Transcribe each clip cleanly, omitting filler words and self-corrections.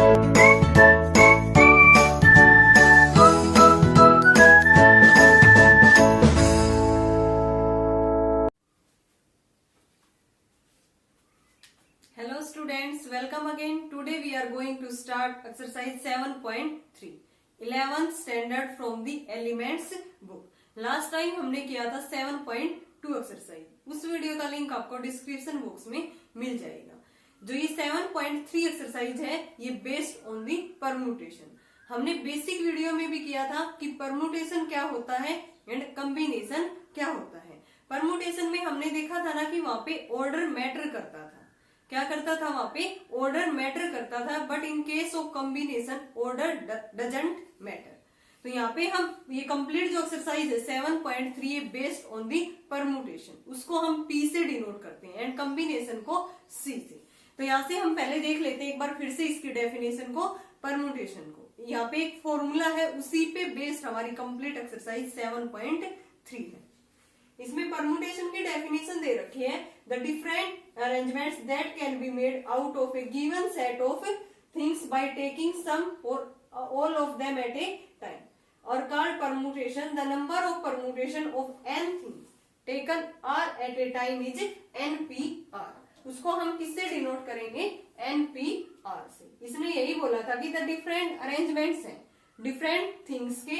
Hello students, welcome again. Today we are going to start exercise 7.3 11th standard from the elements book. Last time हमने किया था 7.2 exercise, उस video का link आपको description box में मिल जाएगा। जो ये 7.3 एक्सरसाइज है ये बेस्ड ऑन दी परम्यूटेशन। हमने बेसिक वीडियो में भी किया था कि परम्यूटेशन क्या होता है एंड कॉम्बिनेशन क्या होता है। परम्यूटेशन में हमने देखा था ना कि वहां पे ऑर्डर मैटर करता था। क्या करता था वहां पे? ऑर्डर मैटर करता था, but in case of combination order doesn't matter. तो यहाँ पे हम ये कंप्लीट जो एक्सरसाइज है 7.3 बेस्ड ऑन दी परम्यूटेशन, उसको हम P से डिनोट करते हैं एंड कॉम्बिनेशन को C से। तो यहाँ से हम पहले देख लेते हैं एक बार फिर से इसकी डेफिनेशन को, परम्यूटेशन को। यहाँ पे एक फॉर्मूला है, उसी पे बेस्ड हमारी कंप्लीट एक्सरसाइज 7.3 है। इसमें परम्यूटेशन की डेफिनेशन दे रखी है, the different arrangements that can be made out of a given set of things by taking some or all of them at a time are called permutation. The number of permutation of n things taken r at a time is npr। उसको हम किससे denote करेंगे? npr से। इसने यही बोला था कि द डिफरेंट अरेंजमेंट्स हैं डिफरेंट थिंग्स के,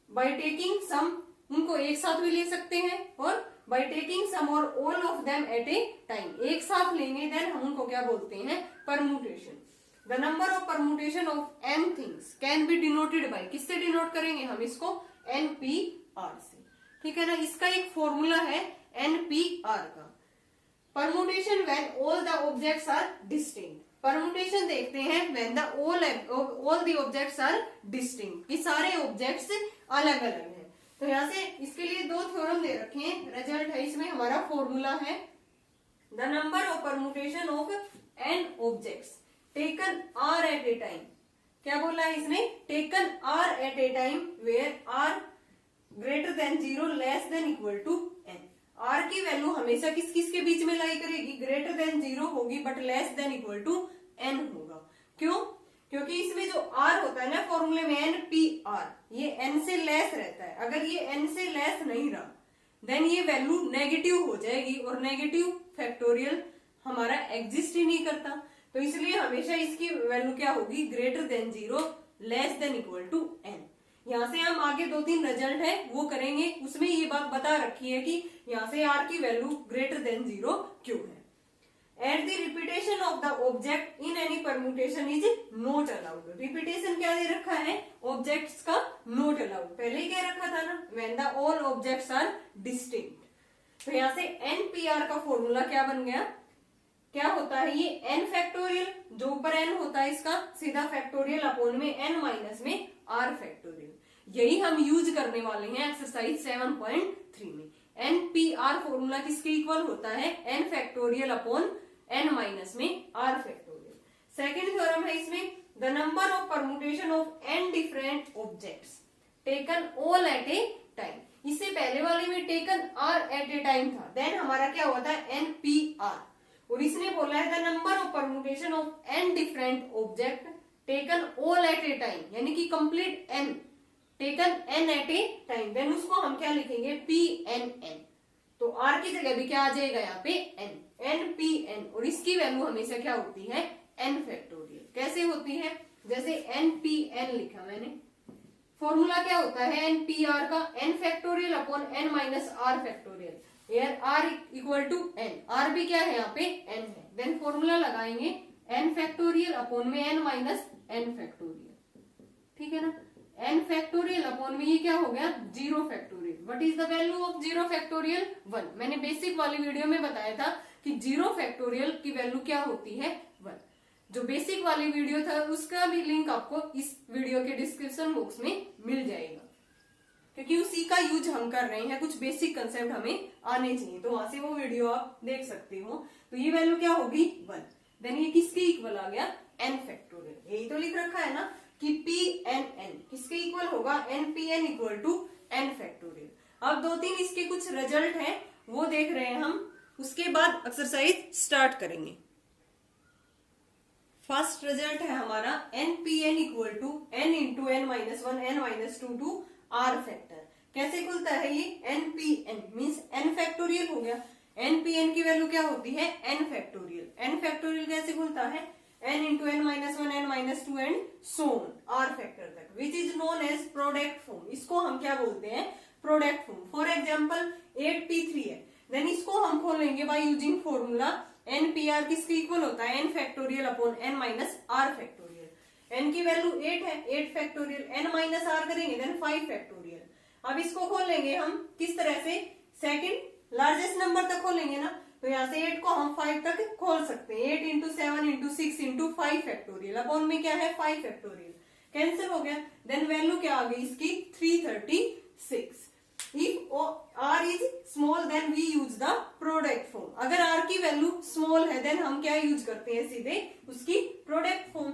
बाय टेकिंग सम, उनको एक साथ भी ले सकते हैं, और bye taking some or all of them at a time, एक साथ लेंगे, देन हम उनको क्या बोलते हैं? Permutation. The number of permutation of m things can be denoted by, किससे डिनोट करेंगे हम इसको? npr से। ठीक है ना। इसका एक फॉर्मूला है npr का। Permutation when all the objects are distinct. Permutation देखते हैं when the all the objects are distinct, कि सारे ऑब्जेक्ट्स अलग अलग हैं। तो यहाँ से इसके लिए दो थ्योरम दे रखे हैं, रिजल्ट है इसमें हमारा फॉर्मूला है, the number of permutation of n objects taken r at a time. क्या बोला है इसने? Taken r at a time where r greater than 0 less than equal to n। r की वैल्यू हमेशा किस किस के बीच में लाई करेगी? ग्रेटर देन 0 होगी, but less than equal to n होगा। क्यों? क्योंकि इसमें जो r होता है ना फॉर्मूले में npr, ये n से लेस रहता है। अगर ये n से लेस नहीं रहा देन ये वैल्यू नेगेटिव हो जाएगी, और नेगेटिव फैक्टोरियल हमारा एग्जिस्ट ही नहीं करता। तो इसलिए हमेशा इसकी वैल्यू क्या होगी? Greater than 0 less than equal to n। यहाँ से हम आगे दो तीन रिजल्ट है वो करेंगे, उसमें ये बात बता रखी है कि यहाँ से r की वैल्यू ग्रेटर देन 0 क्यों है। At the repetition of the object in any permutation is not allowed. Repetition क्या दे रखा है? ऑब्जेक्ट्स का नॉट अलाउड। पहले ही क्या रखा था ना, when the all objects are distinct. तो यहाँ से npr का फॉर्मूला क्या बन गया? क्या होता है ये? n फैक्टोरियल, जो ऊपर n होता है इसका सीधा फैक्टोरियल अपॉन में n माइनस में r फैक्टोरियल। यही हम यूज करने वाले हैं एक्सरसाइज 7.3 में। npr फॉर्मूला किसके इक्वल होता है? n factorial upon n minus में r फैक्टोरियल। सेकेंड थ्योरम है इसमें, the number of permutation of n different objects taken all at a time. इससे पहले वाले में taken r at a time था, देन हमारा क्या हुआ था? npr। और इसने बोला है the number of permutation of n different object taken all at a time, यानी कि complete n taken n at a time, then उसको हम क्या लिखेंगे? pnn। तो r की जगह भी क्या आ जाएगा यहाँ पे? npn। और इसकी वैल्यू हमेशा क्या होती है? n factorial. कैसे होती है? जैसे npn लिखा मैंने, फॉर्मूला क्या होता है npr का? n factorial upon n minus r factorial. यार r equal to n, r भी क्या है यहाँ पे? n है। देन फॉर्मूला लगाएंगे n फैक्टोरियल अपॉन में n माइनस n फैक्टोरियल। ठीक है ना। n फैक्टोरियल अपॉन में ये क्या हो गया? 0 factorial. What is the value of 0 factorial? 1। मैंने बेसिक वाली वीडियो में बताया था कि 0 फैक्टोरियल की वैल्यू क्या होती है? 1। जो बेसिक वाली वीडियो था उसका भी लिंक आपको इस वीडियो के डिस्क्रिप्शन बॉक्स में मिल जाएगा, क्योंकि उसी का यूज हम कर रहे हैं। कुछ बेसिक कंसेप्ट हमें आने चाहिए, तो वहां से वो वीडियो आप देख सकते हो। तो ये वैल्यू क्या होगी? 1। देन ये किसके इक्वल आ गया? n factorial. यही तो लिख रखा है ना कि pnn किसके इक्वल होगा? npn equal to n factorial. अब दो तीन इसके कुछ रिजल्ट हैं वो देख रहे हैं हम, उसके बाद एक्सरसाइज स्टार्ट करेंगे। फर्स्ट रिजल्ट है हमारा N P N equal to N into N minus one N minus two two R factor. कैसे खुलता है ये? N P N means N factorial हो गया। एन पी एन की वैल्यू क्या होती है? N factorial. एन फैक्टोरियल कैसे खुलता है? N into N minus one N minus two and so on are factor तक, which is known as product form. इसको हम क्या बोलते हैं? Product form. For example 8p3 है, देन इसको हम खोलेंगे by using formula N P R किसके इक्वल होता है? N factorial upon N minus are factorial. N की वैल्यू 8 है, 8 फैक्टोरियल, एन माइनस आर करेंगे देन 5 फैक्टोरियल। अब इसको खोलेंगे हम किस तरह से? सेकंड लार्जेस्ट नंबर तक खोलेंगे ना, तो यहाँ से 8 को हम 5 तक खोल सकते हैं। 8 into 7 into 6 into 5 factorial, upon में क्या है? 5 फैक्टोरियल। कैंसिल हो गया, देन वैल्यू क्या आ गई इसकी? 336। If r is small then we use the product form। अगर r की वैल्यू स्मॉल है देन हम क्या यूज करते हैं? सीधे उसकी प्रोडक्ट फॉर्म।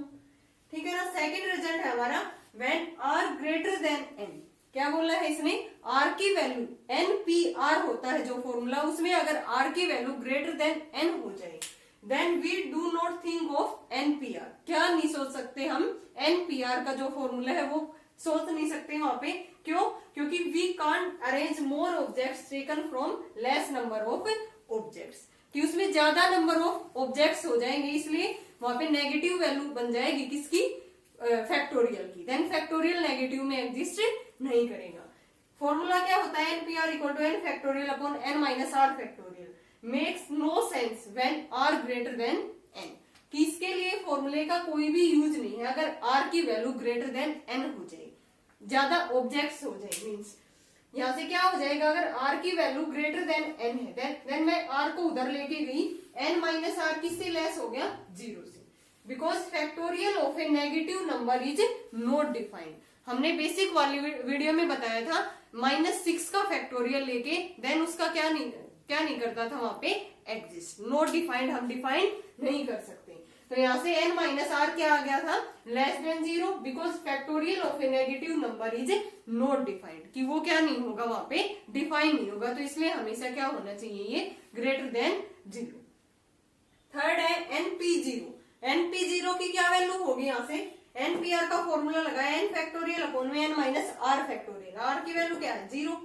ठीक है ना। सेकंड रिजल्ट है हमारा when r greater than n। क्या बोला है इसमें? r की वैल्यू npr होता है जो फॉर्मूला, उसमें अगर r की वैल्यू ग्रेटर देन n हो जाए then we do not think of npr। क्या नहीं सोच सकते हम? npr का जो फॉर्मूला है वो सोच नहीं सकते वहां पे। क्यों? क्योंकि we can't arrange more objects taken from less number of objects, कि उसमें ज्यादा नंबर ऑफ ऑब्जेक्ट्स हो जाएंगे, इसलिए वहां पे नेगेटिव वैल्यू बन जाएगी किसकी? फैक्टोरियल की। देन फैक्टोरियल नेगेटिव में एग्जिस्ट नहीं करेगा। फॉर्मूला क्या होता है? N P R equal to N factorial upon N minus are factorial. Makes no sense when R greater than N. कि इसके लिए फॉर्मूले का कोई भी यूज नहीं है अगर आर की वैल्यू ग्रेटर देन एन हो जाए, ज्यादा ऑब्जेक्ट्स हो जाए। मीन्स यहां से क्या हो जाएगा? अगर r की वैल्यू ग्रेटर देन n है देन मैं r को उधर लेके गई, n माइनस आर किससे लेस हो गया? 0 से। Because factorial of A negative number is not defined. हमने बेसिक वाली वीडियो में बताया था -6 का फैक्टोरियल लेके देन उसका क्या नहीं करता था वहां पे? एग्जिस्ट। नॉट डिफाइंड हम डिफाइन नहीं कर सकते। तो यहाँ से n माइनस आर क्या आ गया था? Less than 0, because factorial of A negative number is not defined, कि वो क्या नहीं होगा वहां पे? डिफाइन नहीं होगा। तो इसलिए हमेशा क्या होना चाहिए? ये ग्रेटर देन 0। थर्ड है np0। np0 की क्या वैल्यू होगी? यहाँ से npr का फॉर्मूला लगाया n फैक्टोरियल अपॉन में n minus are factorial. r की वैल्यू क्या है? 0।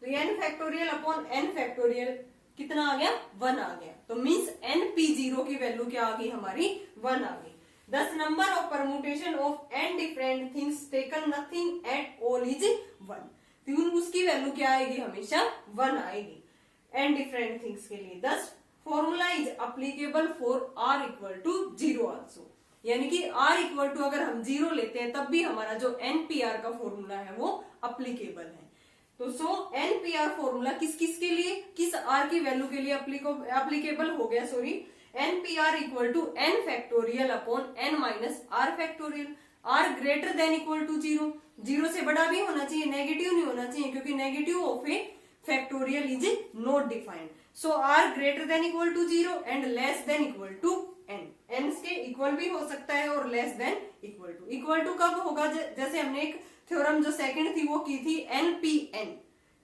तो n factorial upon n factorial कितना आ गया? 1 आ गया। तो मीन्स np0 की वैल्यू क्या आ गई हमारी? 1 आ गई। दस number of permutation of n different things taken nothing at all is 1। तो उसकी वैल्यू क्या आएगी? हमेशा 1 आएगी n डिफरेंट थिंग्स के लिए। This formula is applicable for r equal to 0 also. यानी कि r इक्वल टू अगर हम 0 लेते हैं तब भी हमारा जो npr का फॉर्मूला है वो अप्लीकेबल है। तो सो npr फॉर्मूला किस किस के लिए, किस r की वैल्यू के लिए अप्लीकेबल हो गया? Sorry, npr equal to n factorial upon n minus r factorial. r greater than equal to 0। 0 से बड़ा भी होना चाहिए, नेगेटिव नहीं होना चाहिए, क्योंकि negative of a factorial is not defined. So r greater than equal to 0 and less than equal to n। n के इक्वल भी हो सकता है और less than equal to. Equal to कब होगा? जैसे हमने एक थ्योरम जो सेकंड थी वो की थी npn,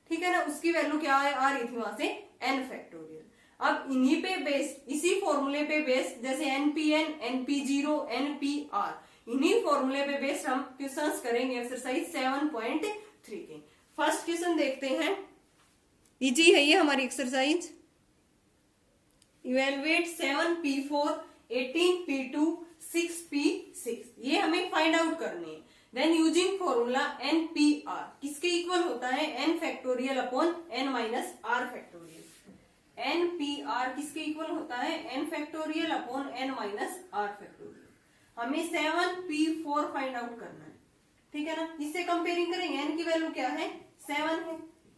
ठीक है ना, उसकी वैल्यू क्या आ रही थी वहां से? n factorial. अब इन्हीं पे बेस्ड, इसी फॉर्मूले पे बेस्ड, जैसे npn, np0, npr, इन्हीं फॉर्मूले पे बेस्ड हम क्वेश्चंस करेंगे एक्सरसाइज 7.3 के। फर्स्ट क्वेश्चन देखते हैं, इजी है ये हमारी exercise. Evaluate 7p4, 18p2, 6p6। ये हमें फाइंड आउट करनी है। देन यूजिंग फॉर्मूला npr किसके इक्वल होता है? n factorial upon n minus r factorial. npr किसके इक्वल होता है? n factorial upon n minus r factorial. हमें 7p4 फाइंड आउट करना है, ठीक है ना। इससे कंपेयरिंग करेंगे, n की वैल्यू क्या है? 7 है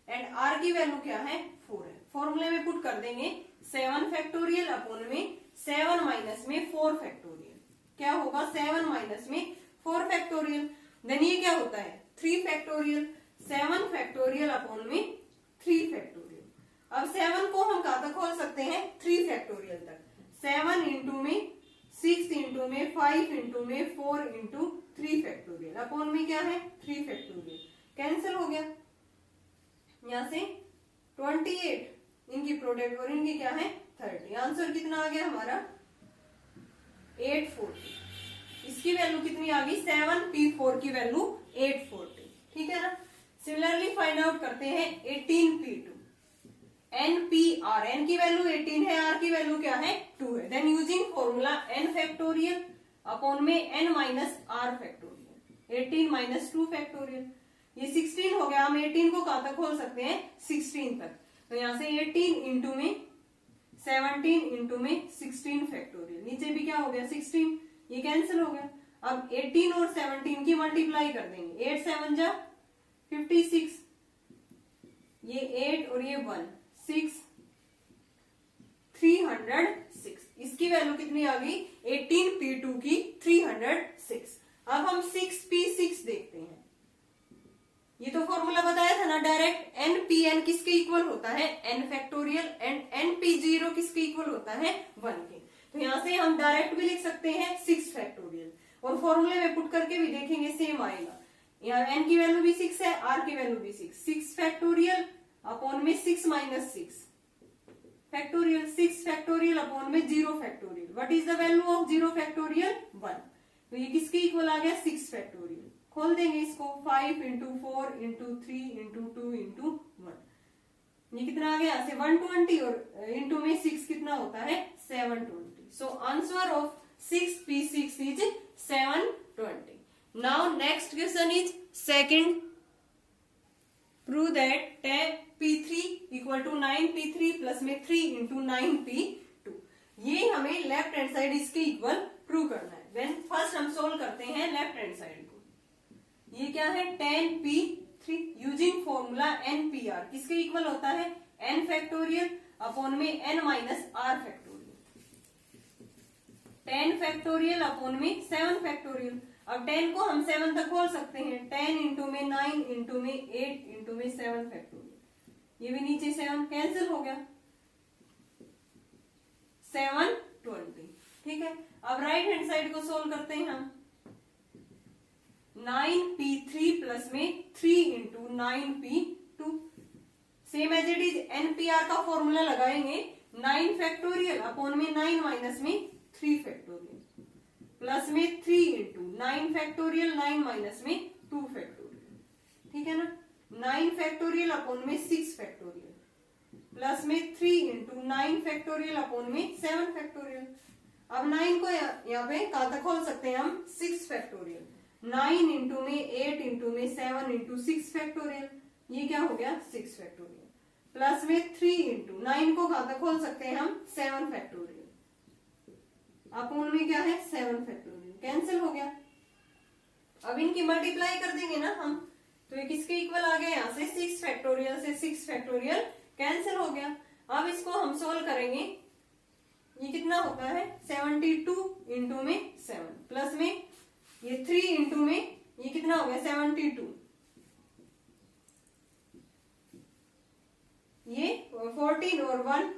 एंड r की वैल्यू क्या है? 4 है। फॉर्मूले में पुट कर देंगे 7 फैक्टोरियल अपॉन में 7 माइनस में 4 फैक्टोरियल। क्या होगा? 7 माइनस में 4 फैक्टोरियल। देन ये क्या होता है? 3 फैक्टोरियल। 7 फैक्टोरियल अपॉन में 3 फैक्टोरियल। अब 7 को हम कहां तक खोल सकते हैं? 3 फैक्टोरियल तक। 7 इंटू में 6 इंटू में 5 इंटू में 4 इंटू 3 फैक्टोरियल अपॉन में क्या है? 3 फैक्टोरियल। कैंसिल हो गया। यहां से 28 इनकी प्रोडक्ट और इनकी क्या है? 30। आंसर कितना आ गया हमारा? 840। इसकी वैल्यू कितनी आ गई 7p4 की वैल्यू 840, ठीक है ना। सिमिलरली फाइंड आउट करते हैं 18p2, npr, n की वैल्यू 18 है, r की वैल्यू क्या है 2 है। Then using formula n factorial upon में n minus r factorial, 18 minus 2 factorial, ये 16 हो गया। हम 18 को कहां तक खोल सकते हैं 16 तक, तो यहां से 18 इंटू में 17 इंटू में 16 फैक्टोरियल, नीचे भी क्या हो गया 16, ये कैंसिल हो गया। अब 18 और 17 की मल्टीप्लाई कर देंगे, 8 7 जा 56, ये 8 और ये 1 6 306, इसकी वैल्यू कितनी आ गई 18p2 की 306। अब हम 6p6 देखते हैं, ये तो फॉर्मूला बताया था ना डायरेक्ट, npn किसके इक्वल होता है n फैक्टोरियल, एंड np0 किसके इक्वल होता है 1 के। तो यहां से हम डायरेक्ट भी लिख सकते हैं 6 फैक्टोरियल, और फॉर्मूले में पुट करके भी देखेंगे सेम आएगा। यहाँ n की वैल्यू भी 6 है, r की वैल्यू भी 6 फैक्टोरियल अपॉन में 6 माइनस 6 फैक्टोरियल, 6 फैक्टोरियल अपॉन में 0 factorial. What is the value of 0 factorial 1, तो ये किसके इक्वल आ गया 6 फैक्टोरियल। खोल देंगे इसको, 5 इंटू 4 इंटू 3 इंटू 2 इंटू 1, ये कितना आ गया यहाँ से 120, और इंटू में 6 कितना होता है 720। So answer of 6p6 is 720। Now next question is second, prove that 10p3 equal to 9p3 plus में 3 इंटू 9p2। ये हमें लेफ्ट हैंड साइड इसके इक्वल प्रूव करना है। देन फर्स्ट हम सोल्व करते हैं लेफ्ट हैंड साइड को, ये क्या है 10p3 यूजिंग फॉर्मूला npr, किसके इक्वल होता है n फैक्टोरियल अपॉन में n minus r factorial, 10 factorial upon में 7 फैक्टोरियल। अब 10 को हम 7 तक खोल सकते हैं, 10 इंटू में 9 इंटू में 8 इंटू में 7 फैक्टोरियल, ये भी नीचे 7 कैंसिल हो गया, 720, ठीक है। अब राइट हैंड साइड को सोल्व करते हैं हम, 9p3 प्लस में 3 into 9p2, same as it is npr का फॉर्मूला लगाएंगे, 9 फैक्टोरियल अपॉन में 9 माइनस में 3 फैक्टोरियल प्लस में 3 इंटू 9 फैक्टोरियल 9 माइनस में 2 फैक्टोरियल, ठीक है ना। 9 फैक्टोरियल अपॉन में 6 फैक्टोरियल प्लस में 3 इंटू 9 फैक्टोरियल अपॉन में 7 फैक्टोरियल। अब 9 को यहाँ पे कहां तक खोल सकते हैं हम 6 फैक्टोरियल, 9 इंटू में 8 इंटू में 7 इंटू 6 फैक्टोरियल, ये क्या हो गया 6 फैक्टोरियल प्लस में 3 इंटू 9 को कहां तक खोल सकते हैं हम 7 फैक्टोरियल अपॉन में क्या है 7 फैक्टोरियल, कैंसिल हो गया। अब इनकी मल्टीप्लाई कर देंगे ना हम, तो ये किसके इक्वल आ गया यहाँ से 6 फैक्टोरियल से 6 फैक्टोरियल कैंसिल हो गया। अब इसको हम सोल्व करेंगे, ये कितना होता है 72 इंटू में 7 प्लस में ये 3 इंटू में ये कितना हो गया 72, ये 14 और 1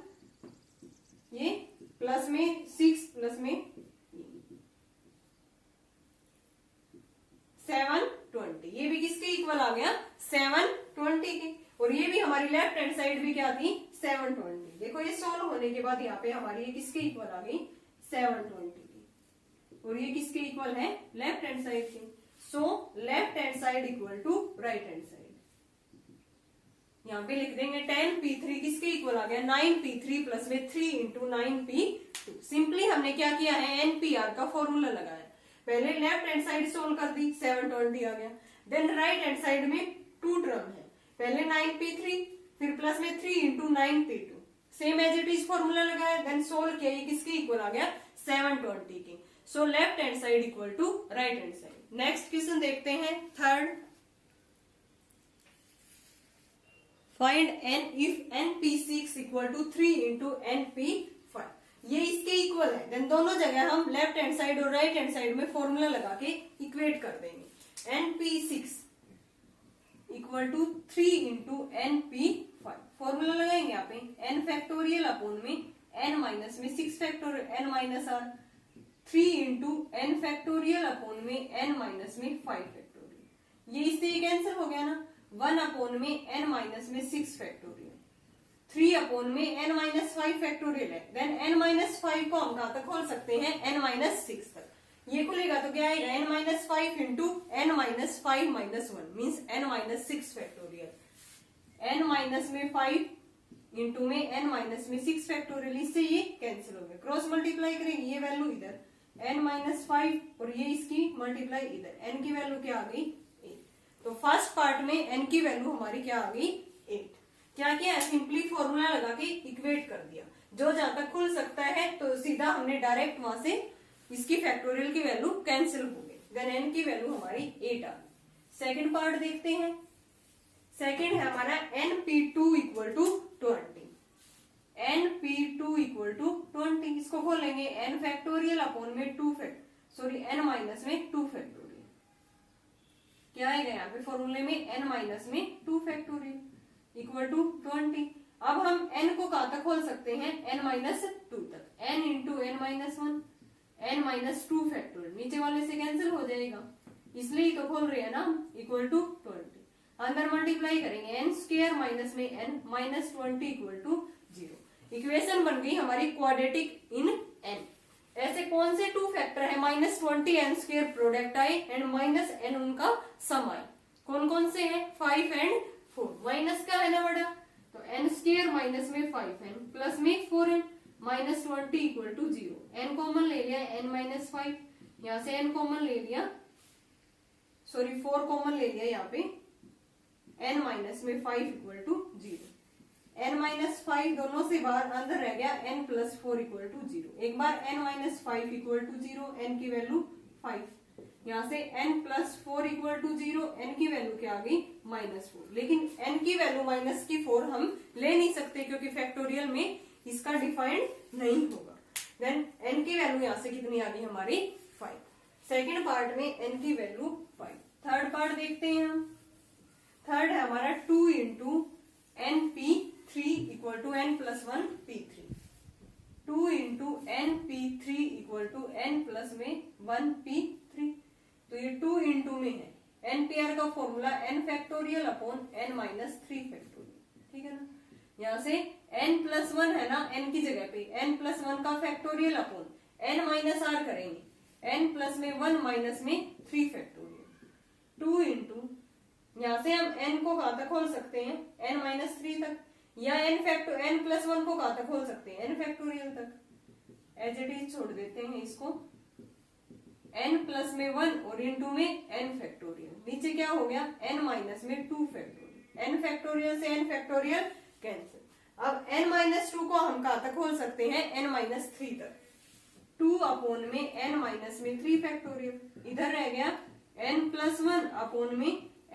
ये प्लस में 6 प्लस में 720, ये भी किसके इक्वल आ गया 720 के, और ये भी हमारी लेफ्ट हैंड साइड भी क्या थी 720। देखो ये सोल्व होने के बाद यहाँ पे हमारी ये किसके इक्वल आ गई 720 की, और ये किसके इक्वल है लेफ्ट हैंड साइड के। So left hand side equal to right hand side, यहाँ पे लिख देंगे 10p3 किसके इक्वल आ गया 9p3 प्लस में 3 इंटू 9p2। सिंपली हमने क्या किया है npr का फॉर्मूला लगाया, पहले लेफ्ट हैंड साइड सोल्व कर दी 720 आ गया, देन राइट हैंड साइड में 2 टर्म है, पहले 9p3 फिर प्लस में 3 into 9p2, same as it is formula लगाया, देन सोल्व किया, ये किसके इक्वल आ गया 720 के। So left hand side equal to right hand side. Next question देखते हैं third, find n if np6 equal to 3 into np5, ये इसके इक्वल है, देन दोनों जगह हम लेफ्ट हैंड साइड और राइट हैंड साइड में फॉर्मूला लगा के इक्वेट कर देंगे। np6 equal to 3 into np5, formula लगाएंगे यहाँ पे n फैक्टोरियल अपॉन में n माइनस में 6 factorial n minus r, 3 into n factorial upon में n माइनस में 5 फैक्टोरियल, ये इससे कैंसिल हो गया ना, 1 अपॉन में n माइनस में 6 फैक्टोरियल, 3 अपॉन में n माइनस 5 फैक्टोरियल है, देन n माइनस 5 को हम कहां तक खोल सकते हैं n माइनस 6 तक, ये खुलेगा तो क्या आएगा n-5 into n-5 minus 1 means n-6 factorial. n minus में 5 इंटू में n-6 फैक्टोरियल, इससे ये कैंसिल हो गया। क्रॉस मल्टीप्लाई करेंगे, ये वैल्यू इधर n-5 और ये इसकी मल्टीप्लाई इधर, n की वैल्यू क्या आ गई 8। तो फर्स्ट पार्ट में n की वैल्यू हमारी क्या आ गई 8। क्या किया, सिंपली फॉर्मूला लगा के इक्वेट कर दिया, जो जहां तक खुल सकता है तो सीधा हमने डायरेक्ट वहां से इसकी फैक्टोरियल की वैल्यू कैंसिल हो गई, देन n की वैल्यू हमारी 8 आ गई। सेकेंड पार्ट देखते हैं। सेकेंड है हमारा np2 equal to 20, np2 equal to 20, इसको खोलेंगे n फैक्टोरियल अपॉन में 2 सॉरी n माइनस में 2 फैक्टोरियल, क्या आएगा यहाँ पे फॉर्मूले में n माइनस में 2 फैक्टोरियल इक्वल टू 20। अब हम n को कहां तक खोल सकते हैं, n माइनस 2 तक, n into n minus 1 n minus 2 factorial, नीचे वाले से कैंसिल हो जाएगा, इसलिए तो खोल रहे हैं ना इक्वल टू 20। अंदर मल्टीप्लाई करेंगे n स्क्वायर माइनस में n minus 20 equal to 0। Equation बन गई हमारी क्वाड्रेटिक इन n। ऐसे कौन से 2 फैक्टर है -20 n स्क्वायर प्रोडक्ट आए एंड माइनस n उनका सम आए, कौन कौन से हैं 5 एंड 4। माइनस का है ना बड़ा, तो n स्क्वायर माइनस में 5n प्लस में 4n minus 20 equal to 0। n common ले लिया n माइनस 5, यहाँ से n कॉमन ले लिया, सॉरी 4 कॉमन ले लिया यहाँ पे, n माइनस में 5 इक्वल टू 0। n माइनस 5 दोनों से बाहर, अंदर रह गया n प्लस 4 इक्वल टू 0। एक बार n minus 5 equal to 0, n की वैल्यू 5, यहाँ से n plus 4 equal to 0, n की वैल्यू क्या आ गई -4। लेकिन n की वैल्यू -4 हम ले नहीं सकते क्योंकि फैक्टोरियल में इसका डिफाइंड नहीं होगा। देन n की वैल्यू यहाँ से कितनी आ गई हमारी 5। सेकेंड पार्ट में n की वैल्यू 5। थर्ड पार्ट देखते हैं हम। थर्ड है हमारा 2 into np3 equal to n plus 1 p3, 2 into np3 equal to n plus में 1 p3। तो ये 2 इंटू में है, npr का formula n factorial upon n minus 3 factorial, ठीक है ना। यहाँ से n प्लस 1 है ना, n की जगह पे n प्लस 1 का factorial upon n minus r करेंगे, n प्लस में 1 माइनस में 3 फैक्टोरियल, 2 इंटू, यहाँ से हम n को कहां तक खोल सकते हैं n माइनस 3 तक, या n प्लस 1 को कहां तक खोल सकते हैं n फैक्टोरियल तक, एज इट इज छोड़ देते हैं इसको, n प्लस में 1 और इंटू में n फैक्टोरियल, नीचे क्या हो गया n माइनस में 2 फैक्टोरियल, n फैक्टोरियल से n फैक्टोरियल कैंसिल। अब n माइनस 2 को हम कहां तक खोल सकते हैं n माइनस 3 तक, 2 अपॉन में n माइनस में 3 फैक्टोरियल, इधर रह गया n प्लस 1 अपॉन में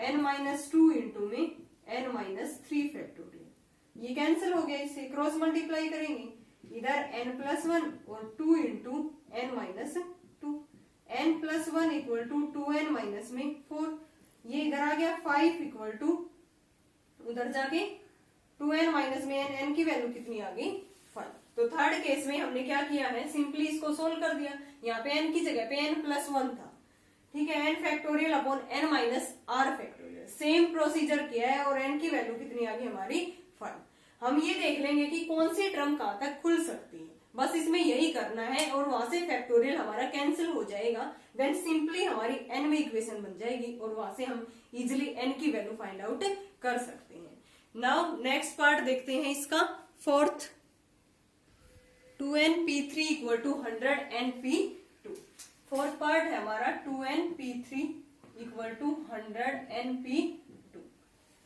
n माइनस 2 इंटू में n माइनस 3 फैक्टोरियल, ये कैंसिल हो गया, इससे क्रॉस मल्टीप्लाई करेंगे, इधर n प्लस 1 और 2 into n minus 2, n plus 1 equal to 2n minus में 4, ये इधर आ गया 5 इक्वल टू, उधर जाके 2n माइनस में n की वैल्यू कितनी आ गई 5। तो थर्ड केस में हमने क्या किया है, सिंपली इसको सोल्व कर दिया, यहाँ पे n की जगह पे n प्लस 1 था, ठीक है, n factorial upon n minus r factorial, same procedure किया है और n की वैल्यू कितनी आ गई हमारी 5। हम ये देख लेंगे कि कौन सी टर्म कहां तक खुल सकती है, बस इसमें यही करना है और वहां से फैक्टोरियल हमारा कैंसिल हो जाएगा, देन सिंपली हमारी nवीं इक्वेशन बन जाएगी और वहां से हम इजिली n की वैल्यू फाइंड आउट कर सकते हैं। नाउ नेक्स्ट पार्ट देखते हैं इसका, fourth, 2np3 equal to 100 np2। Fourth part है हमारा 2np3 इक्वल टू 100 np2।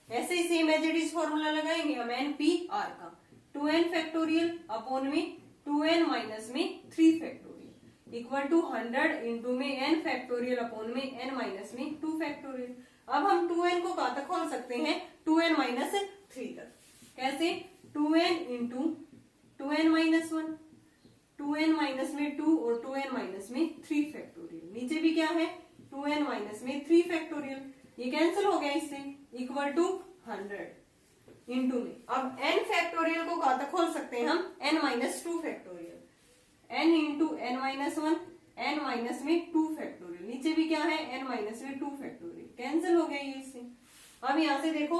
ऐसे ही same as it is formula लगाएंगे हम npr का, 2n फैक्टोरियल अपॉन में 2n माइनस में 3 फैक्टोरियल इक्वल टू 100 इंटू में n फैक्टोरियल अपॉन में n माइनस में 2 फैक्टोरियल। अब हम 2n को कहां तक खोल सकते हैं, 2n माइनस 3 तक, कैसे, 2n into 2n minus 1, 2n minus में 2 और 2n माइनस में 3 फैक्टोरियल, नीचे भी क्या है 2n माइनस में 3 फैक्टोरियल, ये कैंसिल हो गया इससे, इक्वल टू 100 इंटू में, अब n फैक्टोरियल को कहां तक खोल सकते हैं हम, n minus 2 factorial, n into n minus 1, n minus में 2 फैक्टोरियल, नीचे भी क्या है n माइनस में 2 फैक्टोरियल, कैंसिल हो गया ये इससे। अब यहाँ से देखो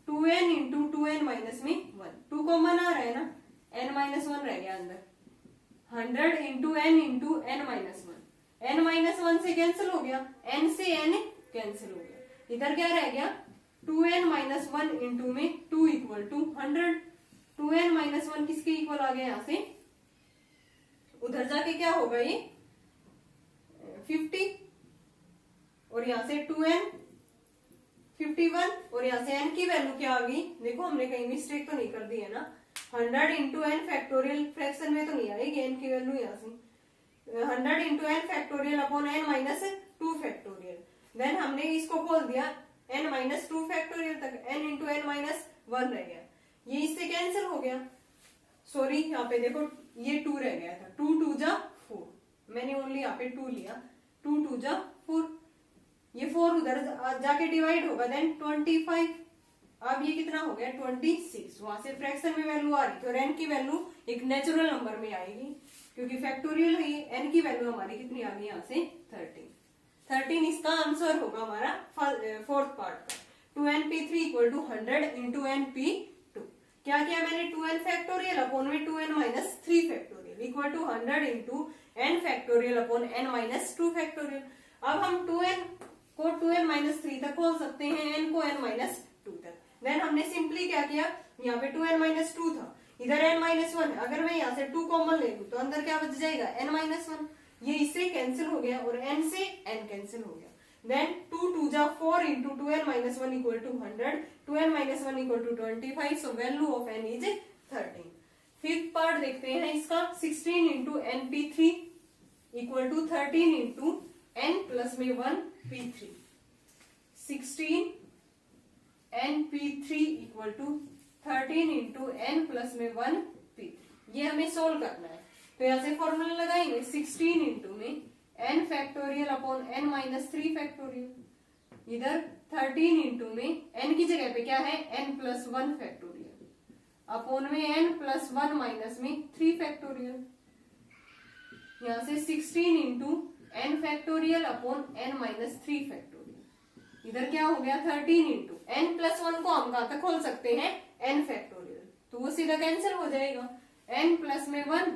2n इंटू 2n माइनस में 1, 2 कॉमन आ रहा है ना, n माइनस 1 रह गया अंदर, 100 into n minus 1, n minus one से कैंसिल हो गया, n से n कैंसिल हो गया, इधर क्या रह गया 2n माइनस वन इंटू में 2 equal to 100। 2n minus one किसके इक्वल आ गया, यहाँ से उधर जाके क्या होगा ये 50, और यहाँ से 2n 51, और यहाँ से n की वैल्यू क्या आ गई, देखो हमने कहीं मिस्टेक तो नहीं कर दी है ना, 100 इंटू एन फैक्टोरियल फ्रैक्शन में तो नहीं आएगी n की वैल्यू, यहाँ से 100 into n factorial upon n minus 2 factorial, then हमने इसको खोल दिया n माइनस 2 फैक्टोरियल तक, n इंटू एन माइनस 1 रह गया, ये इससे कैंसिल हो गया, सॉरी यहाँ पे देखो ये 2 रह गया था, 2 2 जा 4, मैंने ओनली यहाँ पे 2 लिया, 2 2 जा 4, ये 4 उधर जाके डिवाइड होगा, देन 25, अब ये कितना हो गया 26, वहां से फ्रैक्शन में वैल्यू आ रही थी, और n की वैल्यू एक नेचुरल नंबर में आएगी क्योंकि फैक्टोरियल है ये, n की वैल्यू हमारी कितनी आ गई यहाँ से 13 इसका आंसर होगा हमारा फोर्थ पार्ट का। 2np3 equal to 100 into np2, क्या किया मैंने 2n फैक्टोरियल अपॉन में 2n minus 3 factorial equal to 100 into n factorial upon n minus 2 factorial. अब हम 2n को 2n माइनस 3 तक खोल सकते हैं, n को n माइनस 2 तक, देन हमने सिंपली क्या किया, यहाँ पे 2n माइनस 2 था, इधर n माइनस 1, अगर मैं यहाँ से 2 कॉमन ले लूं तो अंदर क्या बच जाएगा n माइनस 1, ये इससे कैंसिल हो गया और n से n कैंसिल हो गया, देन 2 2 जा 4 into 2n minus 1 equal to 100, 2n minus 1 equal to 25, so value of n is 13। Fifth part देखते हैं इसका, 16 into np3 equal to 13 into n plus में 1 p3, 16 np3 equal to 13 into n plus में 1 p3, ये हमें solve करना है, तो यहाँ से फॉर्मूला लगाएंगे 16 इंटू में n factorial upon n minus 3 factorial, इधर 13 इंटू में n की जगह पे क्या है n प्लस 1 फैक्टोरियल अपॉन में n प्लस 1 माइनस में 3 फैक्टोरियल, यहाँ से 16 into n factorial upon n minus 3 factorial, इधर क्या हो गया 13 इंटू n प्लस 1 को हम कहां तक खोल सकते हैं n फैक्टोरियल, तो वो सीधा कैंसिल हो जाएगा, n प्लस में 1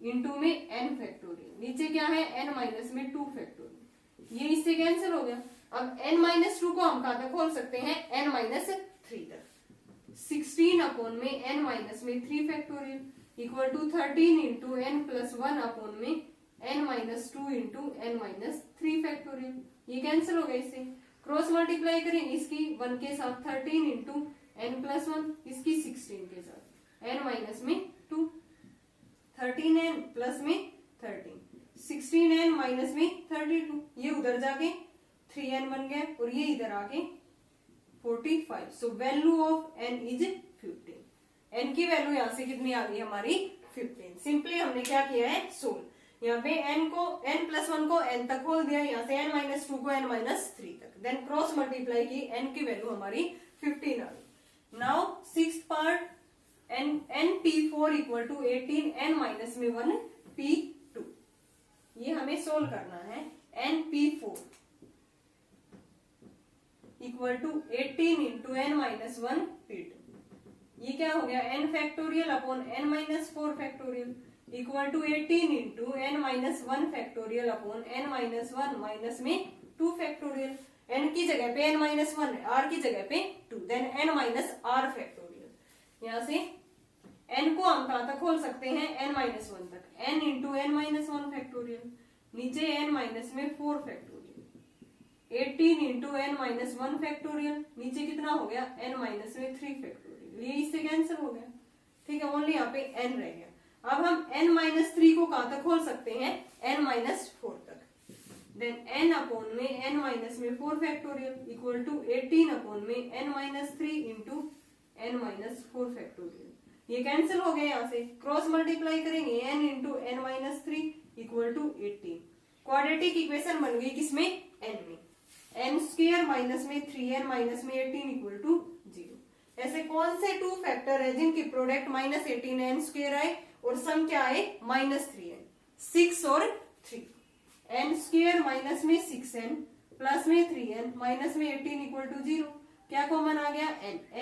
इंटू में n फैक्टोरियल, नीचे क्या है n माइनस में 2 फैक्टोरियल, ये इससे कैंसिल हो गया। अब n माइनस 2 को हम कहां तक खोल सकते हैं n माइनस 3 तक, 16 अपॉन में n माइनस में 3 factorial equal to 13 into n plus 1 upon में n minus 2 into n minus 3 factorial, ये कैंसिल हो गया, इससे क्रॉस मल्टीप्लाई करेंगे इसकी 1 के साथ 13 इंटू n प्लस 1, इसकी 16 के साथ n माइनस में 2, 13n प्लस में 13, 16n माइनस में 32, ये उधर जाके 3n बन गया और ये इधर आके 45, सो value of n is 15, n की वैल्यू यहाँ से कितनी आ गई हमारी 15। सिंपली हमने क्या किया है सोल्व, यहाँ पे n को n प्लस 1 को n तक खोल दिया, यहाँ से n माइनस 2 को n माइनस 3 तक, देन क्रॉस मल्टीप्लाई की n की वैल्यू हमारी 15 आ गई। Now sixth part, np4 equal to 18 n minus में 1 p2, ये हमें सोल्व करना है, np4 equal to 18 into n minus 1 p2, ये क्या हो गया n factorial upon n minus 4 factorial equal to 18 into n minus 1 factorial upon n minus 1 minus में 2 फैक्टोरियल, n की जगह पे n माइनस 1 है, r की जगह पे 2, then n minus r factorial, यहाँ से n को हम कहां तक खोल सकते हैं n माइनस 1 तक, n into n minus 1 factorial, नीचे n माइनस में 4 factorial, 18 into n minus 1 factorial, नीचे कितना हो गया n माइनस में 3 फैक्टोरियल, ये इससे कैंसिल हो गया, ठीक है, ओनली यहाँ पे n रह गया। अब हम n माइनस 3 को कहां तक खोल सकते हैं n माइनस 4 तक, देन n अपॉन में n माइनस में 4 फैक्टोरियल इक्वल टू 18 अपॉन में n minus 3 into n minus 4 factorial, ये कैंसिल हो गया, यहाँ से क्रॉस मल्टीप्लाई करेंगे n into n minus 3 equal to 18, quadratic equation बन गई किसमें n में, n स्क्वायर माइनस में 3n माइनस में 18 इक्वल टू 0। ऐसे कौन से 2 फैक्टर है जिनकी प्रोडक्ट माइनस 18n स्क्वायर आए और सम क्या आए माइनस 3n, 6 और 3, n स्क्वायर माइनस में 6n प्लस में 3n माइनस में 18 इक्वल टू 0, क्या कॉमन आ गया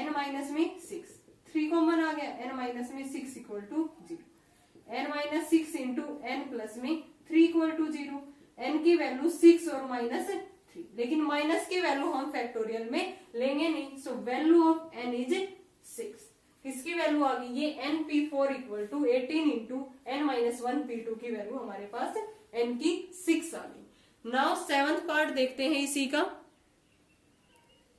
n माइनस में 6, 3 कॉमन आ गया n माइनस में 6 equal to 0, n minus 6 into n plus में 3 इक्वल टू 0, n की वैल्यू 6 और -3, लेकिन माइनस की वैल्यू हम फैक्टोरियल में लेंगे नहीं, सो वैल्यू ऑफ n इज 6। किसकी वैल्यू आ गई, ये np4 equal to 18 into n-1p2 की वैल्यू हमारे पास n की 6 आ गई। नाउ सेवंथ पार्ट देखते हैं इसी का,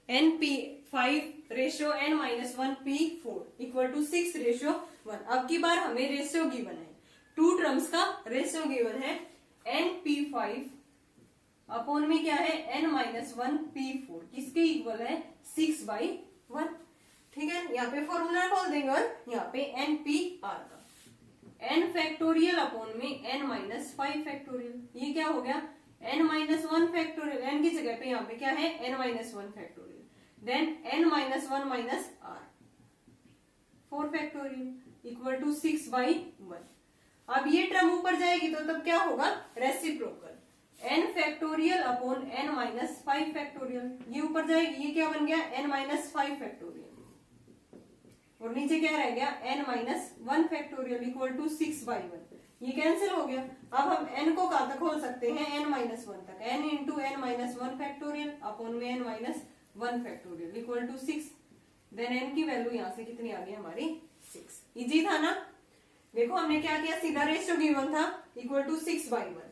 np5 ratio n-1p4 equal to 6 ratio 1। अब की बार हमें रेशियो गिवन है, टू टर्म्स का रेशियो गिवन है, np5 अपॉन में क्या है n-1p4 किसके इक्वल है 6/1। ठीक है, यहाँ पे फॉर्मूला खोल देंगे और यहाँ पे npr का n फैक्टोरियल अपॉन में n-5 फैक्टोरियल, ये क्या हो गया n-1 फैक्टोरियल, n की जगह पे यहाँ पे क्या है n-1 factorial, then n-1 r 4 factorial equal to 6/1। अब ये टर्म ऊपर जाएगी तो तब क्या होगा reciprocal, n factorial upon n-5 factorial, ये ऊपर जाएगी, ये क्या बन गया n-5 फैक्टोरियल, और नीचे क्या रह गया n-1 फैक्टोरियल इक्वल टू 6/1, ये कैंसिल हो गया। अब हम n को कहां तक खोल सकते हैं n-1 तक, n into n-1 factorial upon में n-1 factorial equal to 6, then n की वैल्यू यहां से कितनी आ गई हमारी 6। इजी था ना, देखो हमने क्या किया, सीधा रेशियो गिवन था इक्वल टू 6/1,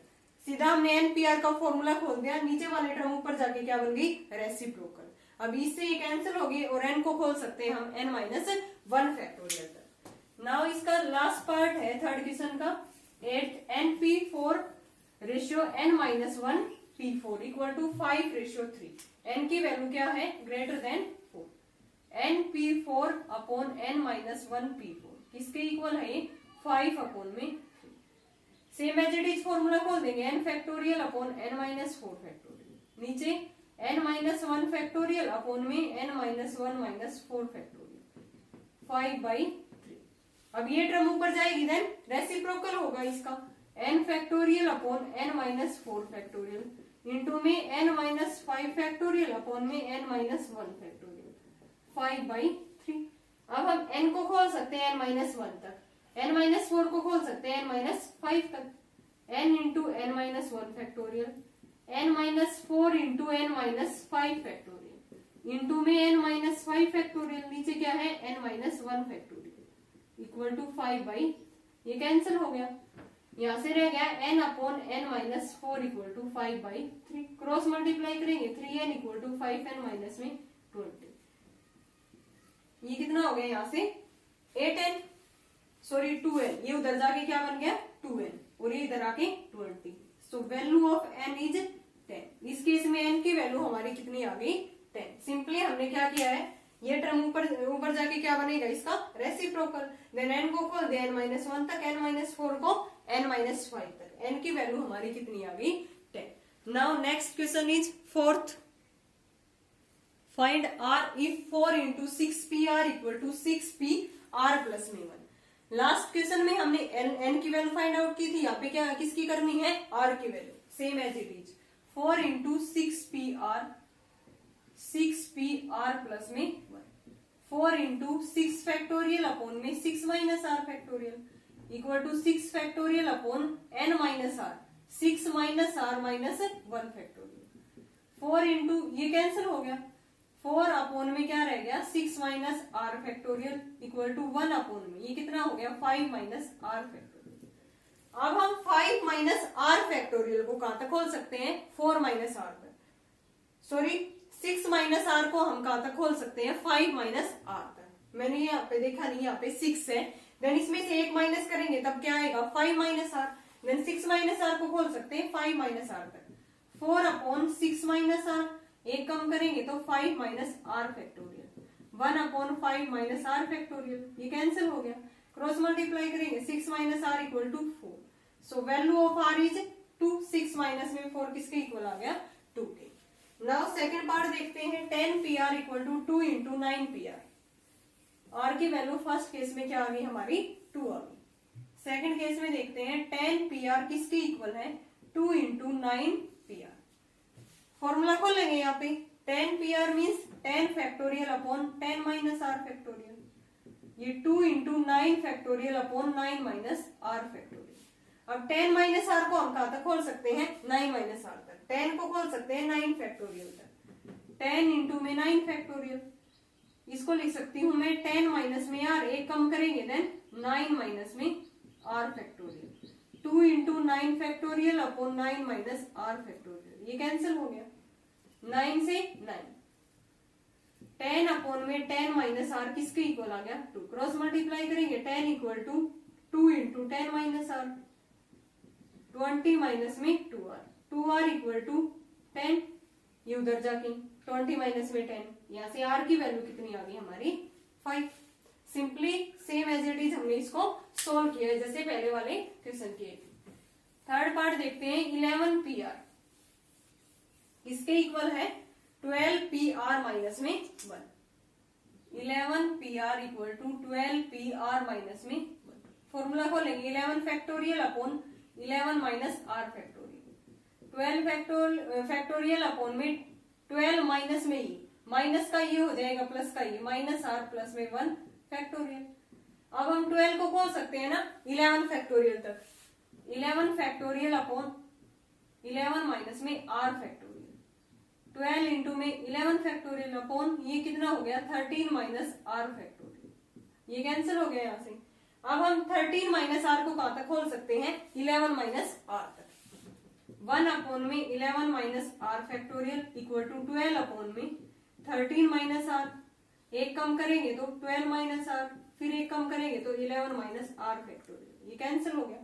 सीधा हमने एनपीआर का फॉर्मूला खोल दिया, नीचे वाले टर्म ऊपर जाके क्या बन गई रेसिप्रोकल। अब इससे ये कैंसिल होगी और n को खोल सकते हैं हम n-1 फैक्टोरियल तक। नाउ इसका लास्ट पार्ट है थर्ड क्वेश्चन का, np4 ratio n-1p4 equal to 5 ratio 3, n की वैल्यू क्या है greater than 4, np4 upon n-1p4 किसके इक्वल है 5 अपॉन में 3। Same as it is formula खोल देंगे, n factorial upon n-4 factorial, नीचे n-1 फैक्टोरियल अपॉन में n-1 4 फैक्टोरियल 5/3। अब ये टर्म ऊपर जाएगी, देन रेसिप्रोकल होगा इसका, n factorial upon n-4 factorial into में n-5 फैक्टोरियल अपॉन में n-1 फैक्टोरियल 5/3। अब हम n को खोल सकते हैं n-1 तक, n-4 को खोल सकते हैं n-5 तक, n into n-1 factorial, n-4 into n-5 factorial into में n-5 फैक्टोरियल, नीचे क्या है n-1 फैक्टोरियल इक्वल टू 5/, ये कैंसिल हो गया, यहां से रह गया n अपॉन n-4 equal to 5/3, cross multiply करेंगे 3n इक्वल टू 5n-20, ये कितना हो गया यहाँ से 8n, सॉरी 2n, ये उधर जाके क्या बन गया 2n और ये इधर आके 20, सो वैल्यू ऑफ n इज 10। इस केस में n की वैल्यू हमारी कितनी आ गई 10। सिंपली हमने क्या किया है, ये टर्म ऊपर जाके क्या बनेगा इसका रेसिप्रोकल, देन n को खोल दे n-1 तक, n-4 को n-5 तक, n की वैल्यू हमारी कितनी आ गई 10। Now next question is fourth, find r if 4 into 6pr equal to 6pr plus में 1। लास्ट क्वेश्चन में हमने n की वैल्यू फाइंड आउट की थी, यहाँ पे क्या किसकी करनी है r की value, same as it is 4 into 6pr plus में 1, 4 into 6 फैक्टोरियल अपॉन में 6 minus r factorial equal to 6 factorial upon n minus r, 6 minus r minus 1 factorial, 4 into ये कैंसिल हो गया, 4 अपॉन में क्या रह गया 6 minus r factorial equal to 1 upon में ये कितना हो गया 5 माइनस r फैक्टोरियल। अब हम 5 माइनस r फैक्टोरियल को कहां तक खोल सकते हैं 4 माइनस r तक, सॉरी 6 माइनस r को हम कहां तक खोल सकते हैं 5 माइनस r तक। मैंने यहाँ पे देखा नहीं, यहाँ पे 6 है, देन इसमें से एक माइनस करेंगे तब क्या आएगा 5 minus r, then 6 minus r को खोल सकते हैं 5 माइनस r तक, 4 अपॉन 6 माइनस r, एक कम करेंगे तो 5 minus r factorial, 1 upon 5 minus r factorial, ये कैंसिल हो गया, क्रॉस मल्टीप्लाई करेंगे 6 minus r equal to 4, so value of r is 2, 6 minus में 4 किसके इक्वल आ गया 2 के। नाउ सेकंड पार्ट देखते हैं, 10pr equal to 2 into 9pr, r की वैल्यू फर्स्ट केस में क्या आ गई हमारी 2 आ गई, सेकंड केस में देखते हैं 10pr किसके इक्वल है 2 इंटू 9pr, फॉर्मूला खोल लेंगे यहाँ पे, 10pr means 10 factorial upon 10 minus r factorial, ये 2 इंटू 9 factorial upon 9 minus r factorial. अब 10 माइनस आर को हम कहां तक खोल सकते हैं, 9 माइनस आर तक। 10 को खोल सकते हैं 9 फैक्टोरियल तक। 10 इंटू में 9 फैक्टोरियल, इसको लिख सकती हूं मैं 10 माइनस में आर, एक कम करेंगे देन 9 माइनस में आर फैक्टोरियल। 2 इंटू 9 factorial upon 9 minus are factorial, ये कैंसिल हो गया 9 से 9। 10 अपॉन में 10 माइनस आर किसके इक्वल आ गया, 2। क्रॉस मल्टीप्लाई करेंगे 10 equal to 2 into 10 minus r, 20 minus में 2r, 2r इक्वल टू 10। ये उधर जाके 20 माइनस में 10, यहां से r की वैल्यू कितनी आ गई हमारी 5। Simply same as it is हमने इसको सोल्व किया है जैसे पहले वाले क्वेश्चन किए थे। थर्ड पार्ट देखते हैं 11pr, इसके इक्वल है 12pr माइनस में 1। 11pr equal to 12pr minus में 1। फॉर्मूला खोलेंगे 11 factorial upon 11 minus are factorial. 12 factorial upon में 12 माइनस में ये, माइनस का ये हो जाएगा प्लस का ये, माइनस आर प्लस में 1 फैक्टोरियल। अब हम 12 को खोल सकते हैं ना 11 फैक्टोरियल तक। 11 फैक्टोरियल अपॉन 11 माइनस में आर फैक्टोरियल, 12 इंटू में 11 फैक्टोरियल अपॉन ये कितना हो गया 13 माइनस आर फैक्टोरियल, ये कैंसिल हो गया यहाँ से। अब हम 13 माइनस आर को कहां तक खोल सकते हैं, 11 माइनस आर तक। 1 अपॉन में 11 minus are factorial equal to 12 upon में 13 माइनस आर, एक कम करेंगे तो 12 माइनस आर, फिर एक कम करेंगे तो 11 माइनस आर फैक्टोरियल, ये कैंसिल हो गया।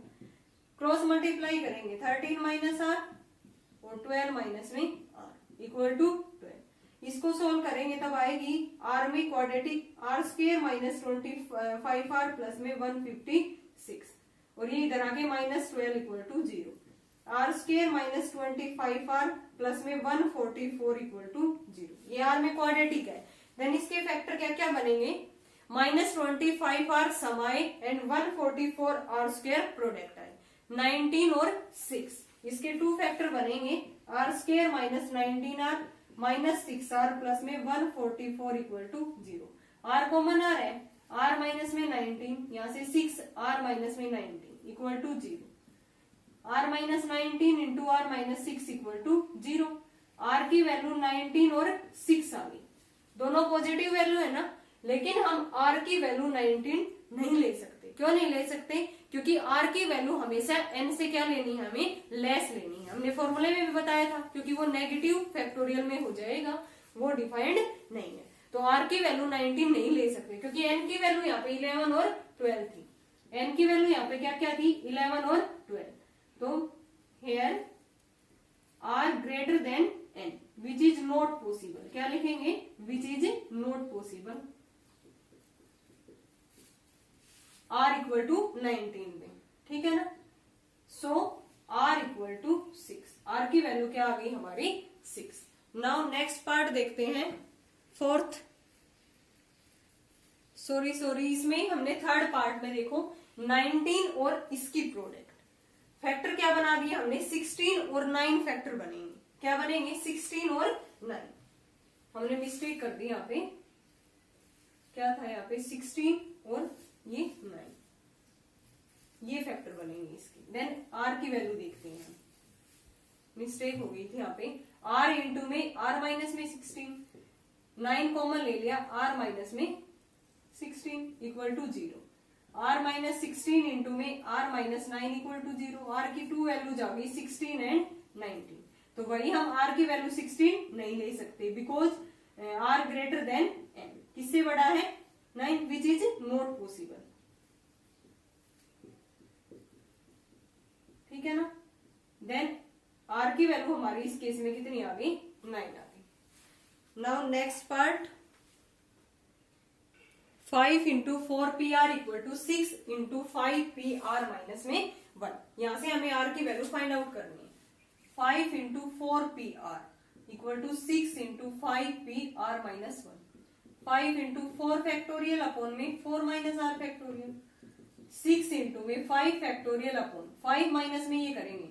क्रॉस मल्टीप्लाई करेंगे 13 माइनस आर और 12 माइनस में आर इक्वल टू 12। इसको सोल्व करेंगे तब आएगी आर में quadratic, r square minus 25 r plus में 156, और ये इधर आके minus 12 equal to 0। Are square minus 25 r plus में 144 इक्वल टू 0, ये आर में क्वाड्रेटिक है। देन इसके फैक्टर क्या क्या बनेंगे, माइनस 25 आर समाए एंड 144 आर स्क्वायर प्रोडक्ट आए, 19 और 6, इसके 2 फैक्टर बनेंगे r square minus 19 r minus 6 r plus में 144 इक्वल टू 0। आर कॉमन आ रहा है, आर माइनस में 19, यहाँ से 6 आर माइनस में 19 equal to 0। R minus 19 into r minus 6 equal to 0। R की वैल्यू 19 और 6 आ गई, दोनों पॉजिटिव वैल्यू है ना, लेकिन हम आर की वैल्यू 19 नहीं ले सकते। क्यों नहीं ले सकते, क्योंकि आर की वैल्यू हमेशा एन से क्या लेनी है, हमें लेस लेनी है। हमने फॉर्मूले में भी बताया था, क्योंकि वो नेगेटिव फैक्टोरियल में हो जाएगा, वो डिफाइंड नहीं है। तो आर की वैल्यू 19 नहीं ले सकते, क्योंकि एन की वैल्यू यहाँ पे 11 और 12 थी। एन की वैल्यू यहाँ पे क्या क्या थी, 11 और 12। तो here r greater than n which is not possible, क्या लिखेंगे, which is not possible. R equal to 19 में, ठीक है ना। So r equal to 6, r की वैल्यू क्या आ गई हमारी 6। नाउ नेक्स्ट पार्ट देखते हैं, फोर्थ, सॉरी इसमें हमने थर्ड पार्ट में देखो 19 और इसकी प्रोडक्ट, फैक्टर क्या बना दिया हमने, 16 और 9 फैक्टर बनेंगे। क्या बनेंगे, 16 और 9। हमने मिस्टेक कर दी यहाँ पे, क्या था यहाँ पे 16 और ये 9, ये फैक्टर बनेंगे इसके। देन आर की वैल्यू देखते हैं, मिस्टेक हो गई थी यहाँ पे, आर इंटू में आर माइनस में 16, 9 कॉमन ले लिया, आर माइनस में 16 equal to 0। R minus 16 into में r minus 9 equal to 0। R की 2 वैल्यूज आ गई 16 एंड 19, तो वही हम आर की वैल्यू 16 नहीं ले सकते, because r greater than n, किससे बड़ा है 9, विच इज नॉट पॉसिबल, ठीक है ना। देन आर की वैल्यू हमारी इस केस में कितनी आ गई, 9 आ गई। Now next part, 5 into 4pr equal to 6 into 5pr minus में 1। यहां से हमें r की वैल्यू फाइंड आउट करनी है। 5 into 4pr equal to 6 into 5pr minus 1। 5 into 4 factorial upon में 4 माइनस आर फैक्टोरियल, 6 इंटू में 5 फैक्टोरियल अपॉन 5 माइनस में ये करेंगे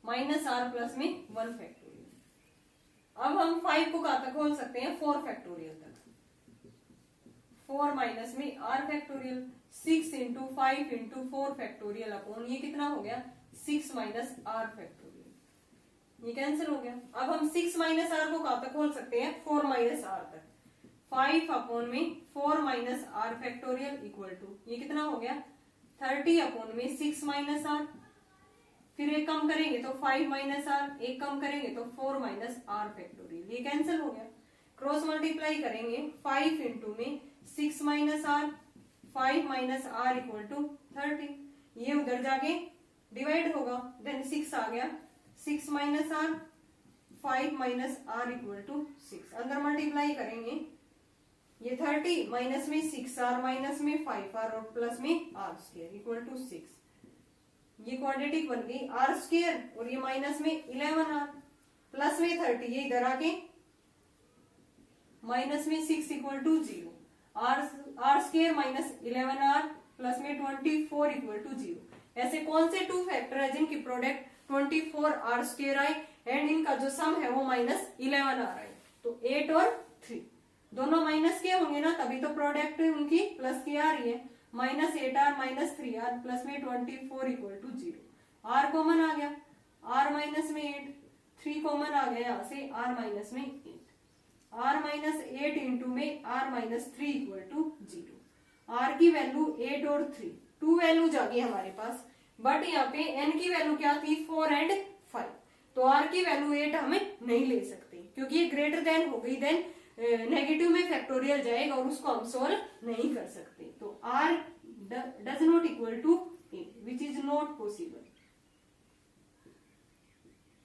माइनस आर प्लस में 1 फैक्टोरियल। अब हम 5 को कहां तक खोल सकते हैं, 4 फैक्टोरियल तक। 4 माइनस में r factorial, 6 into 5 into 4 factorial upon ये कितना हो गया 6 माइनस आर फैक्टोरियल, ये कैंसिल हो गया। अब हम 6 माइनस आर को कहां तक खोल सकते हैं, 4 माइनस आर तक। 5 अपॉन में 4 minus are factorial equal to, ये कितना हो गया 30 अपॉन में 6 माइनस आर, फिर एक कम करेंगे तो 5 माइनस आर, एक कम करेंगे तो 4 माइनस आर फैक्टोरियल, ये कैंसिल हो गया। क्रॉस मल्टीप्लाई करेंगे 5 इंटू में 6 minus r, 5 minus are equal to 30, ये उधर जाके डिवाइड होगा, देन 6 आ गया, 6 minus r, 5 minus are equal to 6, अंदर मल्टीप्लाई करेंगे, ये 30 माइनस में 6 आर, माइनस में 5 आर और प्लस में आर स्क्वायर इक्वल टू 6, ये क्वाड्रेटिक बन गई आर स्क्वायर, और ये माइनस में 11 आर, प्लस में 30, ये इधर आके माइनस में 6 equal to 0, are square minus 11 r plus में 24 इक्वल टू 0। ऐसे कौन से टू फैक्टर है जिनकी प्रोडक्ट 24 आर स्क्वायर आए एंड इनका जो सम है वो माइनस 11 आर आए, तो 8 और 3 दोनों माइनस के होंगे ना, तभी तो प्रोडक्ट उनकी प्लस की आ रही है, minus 8 r minus 3 r plus में 24 इक्वल टू 0, आर कॉमन आ गया, आर माइनस में 8, 3 कॉमन आ गया यहाँ से, आर माइनस में 8, आर माइनस 8 इंटू में r minus 3 equal to 0, r की वैल्यू 8 और 3, 2 वैल्यूज आ गई हमारे पास, बट यहाँ पे एन की वैल्यू क्या थी 4 एंड 5, तो आर की वैल्यू 8 हमें नहीं ले सकते क्योंकि ये ग्रेटर देन हो गई, देन नेगेटिव में फैक्टोरियल जाएगा और उसको हम सोल्व नहीं कर सकते, तो r does not equal to 8 which is not possible,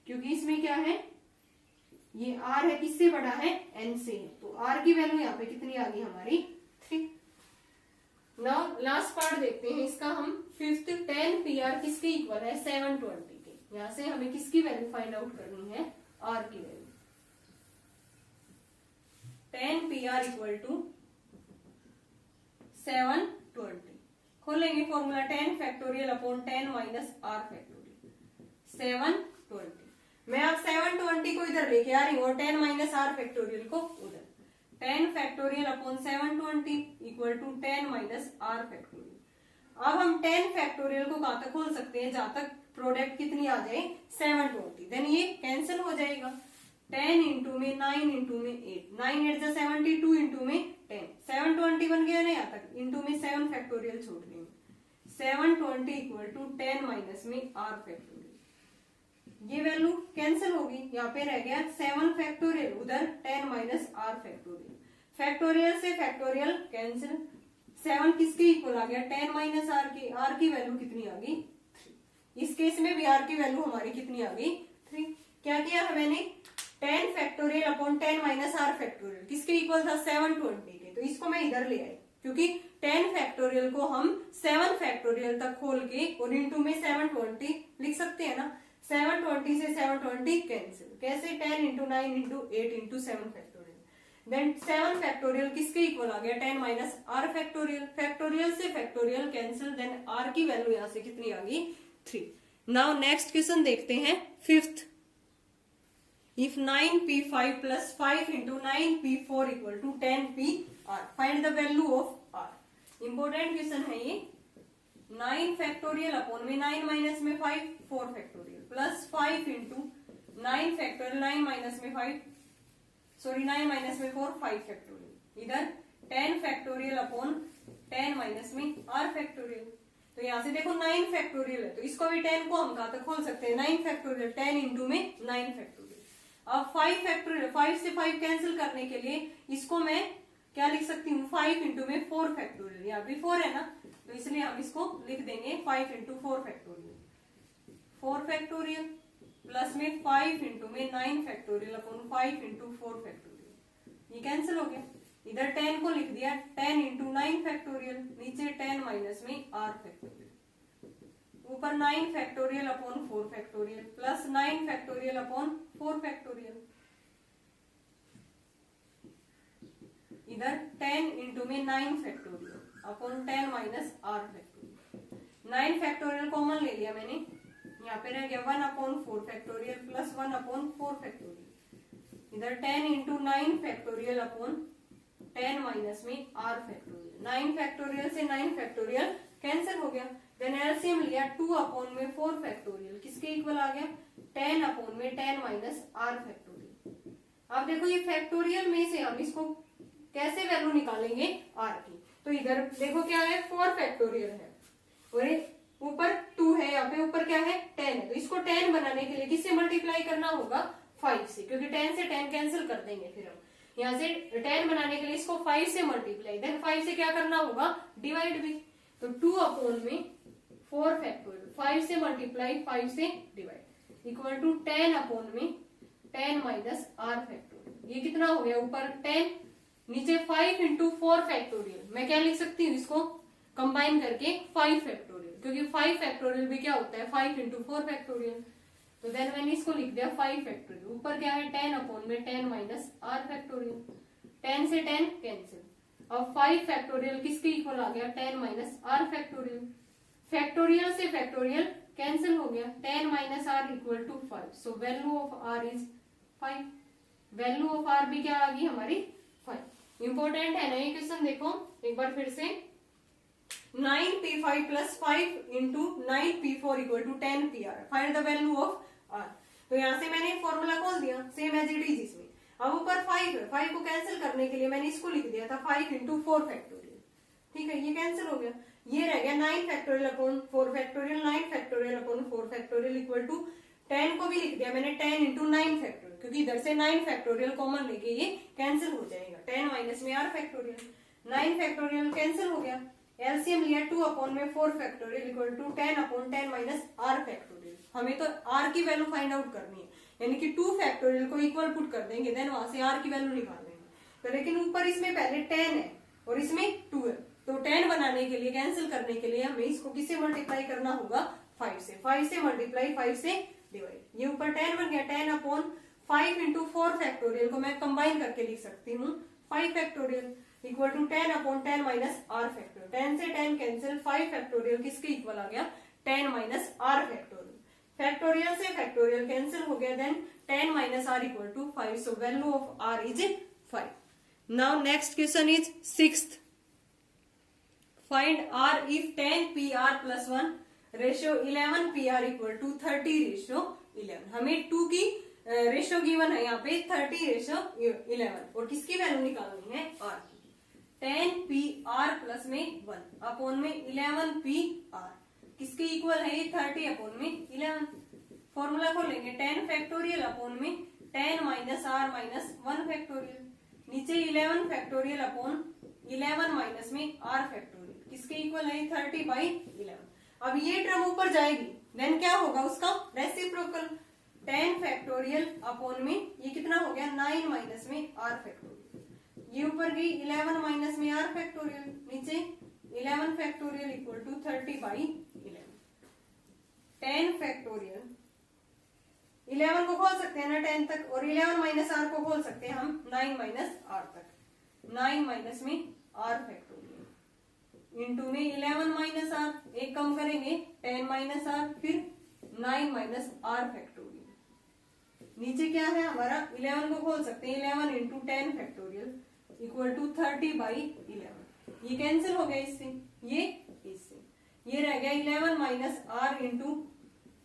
क्योंकि इसमें क्या है, ये आर है किससे बड़ा है, एन से है, तो आर की वैल्यू यहाँ पे कितनी आ गई हमारी 3। नाउ लास्ट पार्ट देखते हैं इसका हम, फिफ्थ 10 पी आर किसके इक्वल है 720 के, यहां से हमें किसकी वैल्यू फाइंड आउट करनी है, आर की value, 10 P R equal to 720, खोलेंगे formula 10 factorial upon 10 minus are factorial, 720, मैं अब 720 को इधर लेके आ रही हूँ और 10 माइनस आर फैक्टोरियल को उधर, 10 factorial upon 720 equal to 10 minus are factorial. अब हम 10 फैक्टोरियल को कहां तक खोल सकते हैं, जहां तक प्रोडक्ट कितनी आ जाए 720, देन ये कैंसिल हो जाएगा, 10 इंटू में 9 इंटू में 8, 9 8 72 इंटू में 10, 720 बन गया ना यहाँ तक, इंटू में 7 फैक्टोरियल छोड़ देंगे, 720 इक्वल टू 10 माइनस में आर फैक्टोरियल, ये वैल्यू कैंसिल होगी, यहाँ पे रह गया 7 फैक्टोरियल, उधर 10 माइनस आर फैक्टोरियल, फैक्टोरियल से फैक्टोरियल कैंसिल, 7 किसके इक्वल आ गया 10 माइनस आर की, आर की वैल्यू कितनी आ गई 3, इस केस में भी आर की वैल्यू हमारी कितनी आ गई 3। क्या किया है मैंने, 10 factorial upon 10 minus are factorial किसके इक्वल था 720 के, तो इसको मैं इधर ले आई क्योंकि 10 फैक्टोरियल को हम 7 फैक्टोरियल तक खोल के और इंटू में 720 लिख सकते हैं ना, 720 से 720 कैंसिल, कैसे 10 into 9 into 8 into 7 factorial, then 7 factorial किसके इक्वल आ गया 10 माइनस आर फैक्टोरियल, फैक्टोरियल से फैक्टोरियल कैंसिल, देन आर की वैल्यू यहां से कितनी आ गई 3। नाउ नेक्स्ट क्वेश्चन देखते हैं, fifth, if 9p5 plus 5 into 9p4 equal to 10pr, find the value of r। Important question है ये, 9 फैक्टोरियल अपॉन में 9 माइनस में 5 4 factorial plus 5 into 9 factorial 9 minus में 5 सॉरी 9 माइनस में 4 5 फैक्टोरियल, इधर 10 फैक्टोरियल अपॉन 10 माइनस में r फैक्टोरियल, तो यहाँ से देखो 9 फैक्टोरियल है तो इसको भी 10 को हम कहां तक खोल सकते हैं 9 फैक्टोरियल, 10 इंटू में 9 फैक्टोरियल। अब 5 फैक्टोरियल, 5 से 5 कैंसिल करने के लिए इसको मैं क्या लिख सकती हूँ 5 इंटू में 4 फैक्टोरियल, यहाँ भी 4 है ना, तो इसलिए हम इसको लिख देंगे 5 इंटू 4 फैक्टोरियल, 4 फैक्टोरियल प्लस में 5 इंटू में 9 फैक्टोरियल अपॉन 5 इंटू 4 फैक्टोरियल, ये कैंसिल हो गया, इधर 10 को लिख दिया 10 इंटू 9 फैक्टोरियल, नीचे 10 माइनस में r फैक्टोरियल, ऊपर 9 factorial upon 4 factorial plus 9 factorial upon 4 factorial, इधर 10 इंटू में 9 factorial upon 10 minus r factorial, 9 factorial common ले लिया मैंने, यहाँ पे रह गया 1 upon 4 factorial plus 1 upon 4 factorial, इधर 10 इंटू 9 फैक्टोरियल अपॉन 10 माइनस में r फैक्टोरियल, 9 फैक्टोरियल से 9 फैक्टोरियल कैंसिल हो गया, देन एलसीएम लिया 2/4 फैक्टोरियल, किसके इक्वल आ गया 10/10 माइनस आर फैक्टोरियल। अब देखो ये फैक्टोरियल में से हम इसको कैसे वैल्यू निकालेंगे आर की, तो इधर देखो क्या है 4 फैक्टोरियल है और ऊपर 2 है, यहाँ पे ऊपर क्या है 10 है, तो इसको 10 बनाने के लिए किससे मल्टीप्लाई करना होगा 5 से, क्योंकि 10 से 10 कैंसिल कर देंगे, फिर हम यहाँ से 10 बनाने के लिए इसको 5 से मल्टीप्लाई, देन 5 से क्या करना होगा डिवाइड भी, तो 2/4 फैक्टोरियल 5 से मल्टीप्लाई 5 से divide equal to 10/10 minus are factorial. ये कितना हो गया ऊपर 10 नीचे 5 इंटू 4 फैक्टोरियल, मैं क्या लिख सकती हूँ इसको कंबाइन करके 5 फैक्टोरियल, क्योंकि 5 फैक्टोरियल भी क्या होता है 5 इंटू 4 फैक्टोरियल, तो देन मैंने इसको लिख दिया 5 फैक्टोरियल। ऊपर क्या है 10/10 माइनस आर फैक्टोरियल, 10 से 10 कैंसिल, अब 5 फैक्टोरियल किसके इक्वल आ गया 10 माइनस आर फैक्टोरियल, फैक्टोरियल से फैक्टोरियल कैंसिल हो गया, 10 minus are equal to 5, so value of R is 5, value of R भी क्या आ गई हमारी 5। इंपॉर्टेंट है ना ये क्वेश्चन, देखो एक बार फिर से 9p5 plus 5 into 9p4 equal to 10pr, find the value of R. तो यहाँ से मैंने फॉर्मूला खोल दिया सेम एज इट इज इसमें, अब ऊपर 5 है, 5 को कैंसिल करने के लिए मैंने इसको लिख दिया था 5 इंटू 4 फैक्टोरियल, ठीक है ये कैंसिल हो गया, ये रह गया 9 factorial upon 4 factorial, 9 factorial upon 4 factorial equal to 10 को भी लिख दिया मैंने 10 इंटू 9 फैक्टोरियल, क्योंकि इधर से 9 फैक्टोरियल कॉमन लेके ये कैंसिल हो जाएगा, 10 माइनस में आर फैक्टोरियल, 9 फैक्टोरियल कैंसिल हो गया, एलसीएम लिया 2/4 factorial equal to 10/10 minus are factorial. हमें तो आर की वैल्यू फाइंड आउट करनी है, यानी कि 2 फैक्टोरियल को इक्वल पुट कर देंगे, देन वहां से आर की वैल्यू निकाल लेंगे, तो लेकिन ऊपर इसमें पहले 10 है और इसमें 2 है, तो 10 बनाने के लिए कैंसिल करने के लिए हमें इसको किससे मल्टीप्लाई करना होगा 5 से, 5 से मल्टीप्लाई 5 से डिवाइड, ये ऊपर 10 बन गया, 10/5 इंटू 4 फैक्टोरियल को मैं कंबाइन करके लिख सकती हूँ 5 factorial equal to 10/10 minus are factorial, 10 से 10 कैंसिल, 5 फैक्टोरियल किसके इक्वल आ गया 10 माइनस आर फैक्टोरियल, फैक्टोरियल से फैक्टोरियल कैंसिल हो गया, then 10 minus are equal to 5, so value of R is 5। Now next question is 6th, find R if 10pr plus 1 ratio 11pr equal to 30:11। हमें 2 की ratio given है यहाँ पे 30:11 और किसकी वैल्यू निकालनी है आर की, 10pr प्लस में 1 अपॉन में 11pr, किसके इक्वल है ये 30 अपॉन में 11, फॉर्मूला को लेंगे 10 फैक्टोरियल अपॉन में 10 माइनस आर माइनस 1 फैक्टोरियल, नीचे 11 फैक्टोरियल अपॉन 11 माइनस में आर फैक्टोरियल, किसके इक्वल है 30/11। अब ये टर्म ऊपर जाएगी, देन क्या होगा उसका रेसिप्रोकल, 10 फैक्टोरियल अपॉन में ये कितना हो गया 9 माइनस में आर फैक्टोरियल, ये ऊपर गई 11 माइनस में आर फैक्टोरियल, नीचे 11 फैक्टोरियल इक्वल टू 30/11। 10 फैक्टोरियल 11 को खोल सकते हैं ना 10 तक, और 11 माइनस आर को खोल सकते हैं हम 9 माइनस आर तक, 9 माइनस में आर फैक्टोरियल इंटू में 11 माइनस आर, एक कम करेंगे 10 माइनस आर, फिर 9 माइनस आर फैक्टोरियल, नीचे क्या है हमारा 11 को खोल सकते हैं 11 इंटू 10 फैक्टोरियल इक्वल टू 30/11, ये कैंसिल हो गया इससे, ये इससे, ये रह गया 11 minus R into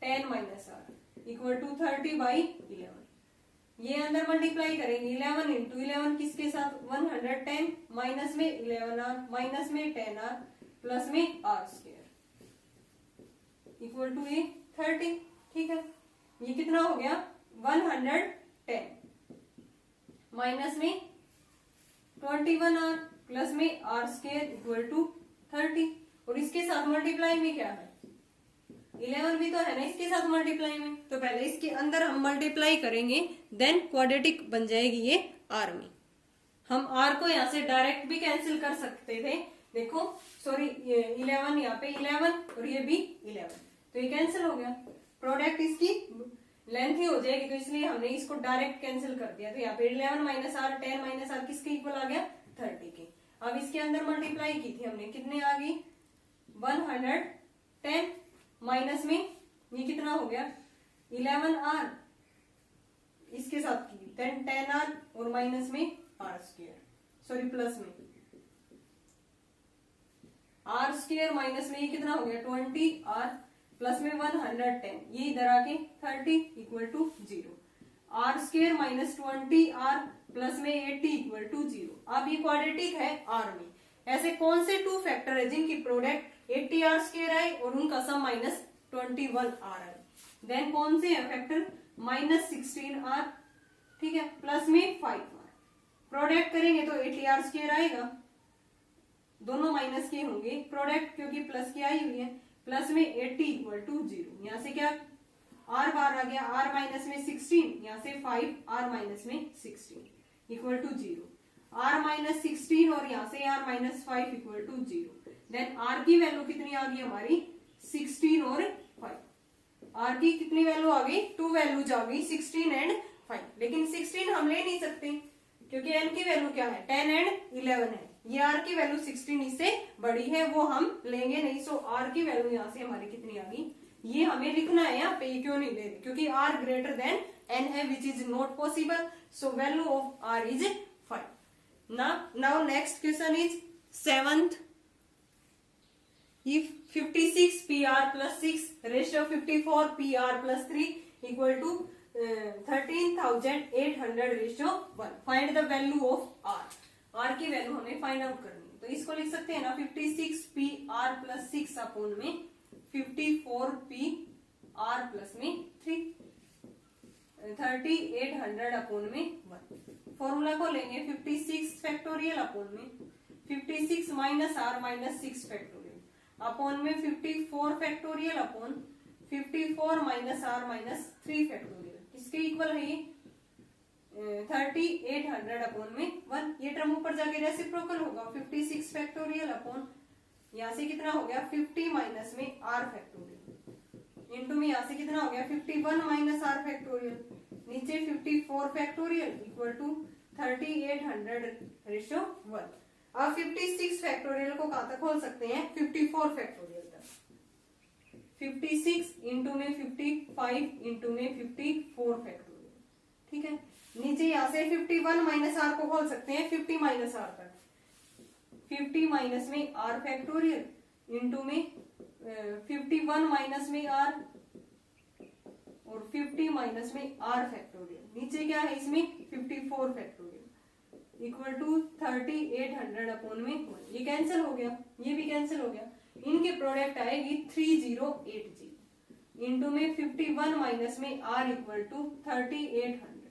10 minus are equal to 30/11, ये अंदर मल्टीप्लाई करेंगे 11 इंटू 11 किसके साथ 110 माइनस में 11r माइनस में 10r प्लस में आर स्क्वायर इक्वल टू ये 30, ठीक है, ये कितना हो गया 110 माइनस में 21r प्लस में आर स्क्वायर इक्वल टू 30, और इसके साथ मल्टीप्लाई में क्या है 11 भी तो है ना इसके साथ मल्टीप्लाई में, तो पहले इसके अंदर हम मल्टीप्लाई करेंगे, देन क्वाड्रेटिक बन जाएगी ये आर में। हम आर को यहाँ से डायरेक्ट भी कैंसिल कर सकते थे, देखो सॉरी 11 यहाँ पे 11 और ये भी 11, तो ये कैंसिल हो गया, प्रोडक्ट इसकी लेंथ ही हो जाएगी, तो इसलिए हमने इसको डायरेक्ट कैंसिल कर दिया, तो यहाँ पे 11 माइनस आर 10 माइनस आर किसके इक्वल आ गया 30 के। अब इसके अंदर मल्टीप्लाई की थी हमने, कितने आ गई 110 माइनस में ये कितना हो गया 11r इसके साथ की, देन 10r और माइनस में आर स्क्वायर, सॉरी प्लस में आर स्क्वायर माइनस में ये कितना हो गया 20r प्लस में 110, ये इधर आके 30 equal to 0। Are square minus 20r plus में 80 इक्वल टू 0। अब ये क्वाड्रेटिक है आर में। ऐसे कौन से टू फैक्टर है जिनकी प्रोडक्ट 80r स्क्वायर आए और उनका सम माइनस 21r आए? देन कौन से है फैक्टर? माइनस 16r, ठीक है, प्लस में 5r। प्रोडक्ट करेंगे तो 80r स्क्वायर आएगा, दोनों माइनस के होंगे, प्रोडक्ट क्योंकि प्लस की आई हुई है, प्लस में 80 इक्वल टू 0। यहाँ से क्या r बार आ गया, r माइनस में 16, यहाँ से 5r माइनस में 16 इक्वल टू 0। r माइनस 16 और यहाँ से r minus 5 equal to 0। Then r की वैल्यू कितनी आ गई हमारी 16 और 5। r की कितनी वैल्यू आ गई? 2 वैल्यूज आ गई 16 एंड 5। लेकिन 16 हम ले नहीं सकते क्योंकि n की वैल्यू क्या है 10 एंड 11 है। ये r की वैल्यू 16 इससे बड़ी है, वो हम लेंगे नहीं। सो r की वैल्यू यहाँ से हमारी कितनी आ गई, ये हमें लिखना है यहाँ पे। क्यों नहीं ले रहे? क्योंकि r ग्रेटर देन n है, विच is not possible. So value of r is 5। Now next question is 7th। If 56 PR plus 6 ratio 54 PR plus 3 equal to 13,800 ratio 1, find the value of R। R की value हमें find out करनी है, तो इसको लिख सकते हैं ना 56 PR plus 6 अपॉन में 54 PR plus में 3, 3800 अपॉन में 1। फॉर्मूला को लेंगे 56 फैक्टोरियल अपॉन में 56 minus r minus 6 factorial upon में 54 factorial upon 54 minus r minus 3 factorial. किसके इक्वल है ये 3800 अपॉन में 1। ये टर्म ऊपर जाके रेसिप्रोकल होगा 56 फैक्टोरियल अपॉन यहाँ से कितना हो गया 50 माइनस में r फैक्टोरियल इंटू में यहाँ से कितना हो गया 51 माइनस r फैक्टोरियल, नीचे 54 फैक्टोरियल इक्वल टू 3800 रेशो 1। अब 56 फैक्टोरियल को कहां तक खोल सकते हैं 54 फैक्टोरियल तक। 56 इंटू में 55 इंटू में 54 फैक्टोरियल, ठीक है। नीचे यहाँ से 51 माइनस r को खोल सकते हैं 50 माइनस r तक। 50 माइनस में r फैक्टोरियल इंटू में 51 माइनस में r और 50 माइनस में r फैक्टोरियल। नीचे क्या है इसमें 54 फैक्टोरियल इक्वल टू 3800 अपॉन में 1। ये कैंसिल हो गया, ये भी कैंसिल हो गया। इनके प्रोडक्ट आएगी 3080 इंटू में 51 माइनस में r इक्वल टू 3800।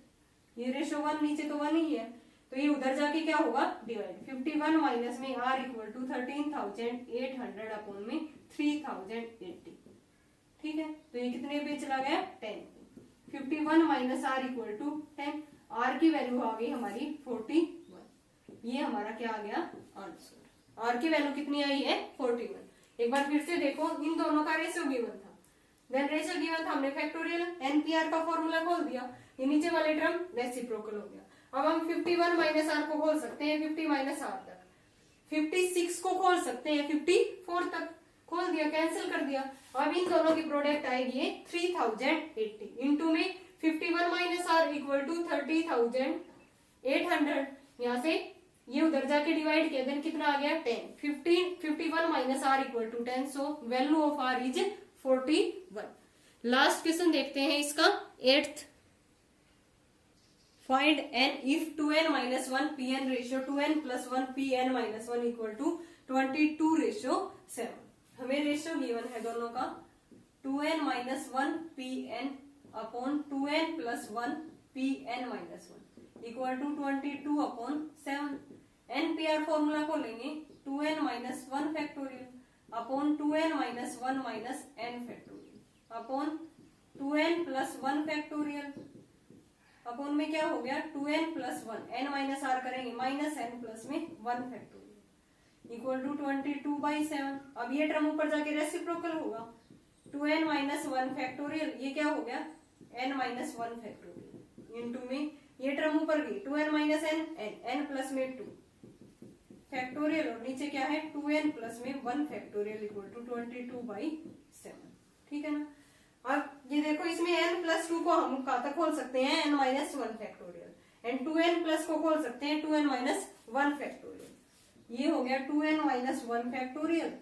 ये रेशो 1 नीचे तो 1 ही है, तो ये उधर जाके क्या होगा डिवाइड। 51 माइनस में r इक्वल टू 13800 अपॉन में 3080, ठीक है। तो ये कितने पे चला गया 10। 51 minus r equal to 10, r की वैल्यू आ गई हमारी 41। ये हमारा क्या आ गया आंसर। r की वैल्यू कितनी आई है 41। एक बार फिर से देखो, इन दोनों का रेशियो गिवन था, देन रेशियो गिवन था, हमने फैक्टोरियल npr का फॉर्मूला खोल दिया, ये नीचे वाले टर्म रेसिप्रोकल हो गया। अब हम 51 माइनस r को खोल सकते हैं 50 माइनस r तक, 56 को खोल सकते हैं 54 तक, खोल दिया, कैंसिल कर दिया। अब इन दोनों की प्रोडक्ट आएगी 3080 इंटू में 51 माइनस r इक्वल टू 30,800। यहाँ से ये उधर जाके डिवाइड किया, देन कितना आ गया 10। 51 minus r equal to 10, so value of r is 41। Last question देखते हैं इसका 8th। Find n if 2n minus 1 pn ratio 2n plus 1 pn minus 1 equal to 22 ratio 7। हमें रेशियो गिवन है दोनों का 2n minus 1 pn upon 2n plus 1 pn minus 1 equal to 22 upon 7। npr formula को लेंगे 2n minus 1 factorial upon 2n minus 1 minus n factorial upon 2n plus 1 factorial upon में क्या हो गया 2n plus 1, n minus r करेंगे minus n plus में 1 factorial equal to 22/7। अब ये टर्म ऊपर जाके रेसिप्रोकल होगा 2n माइनस 1 फैक्टोरियल, ये क्या हो गया n माइनस 1 फैक्टोरियल इंटू में ये टर्म ऊपर गई 2n माइनस n प्लस में 2 फैक्टोरियल और नीचे क्या है 2n प्लस में 1 फैक्टोरियल इक्वल टू 22/7, ठीक है ना। अब ये देखो इसमें n प्लस 2 को हम कहाँ तक खोल सकते हैं n minus 1 factorial and 2n plus को खोल सकते हैं 2n माइनस 1 फैक्टोरियल। ये हो गया 2n माइनस 1 फैक्टोरियल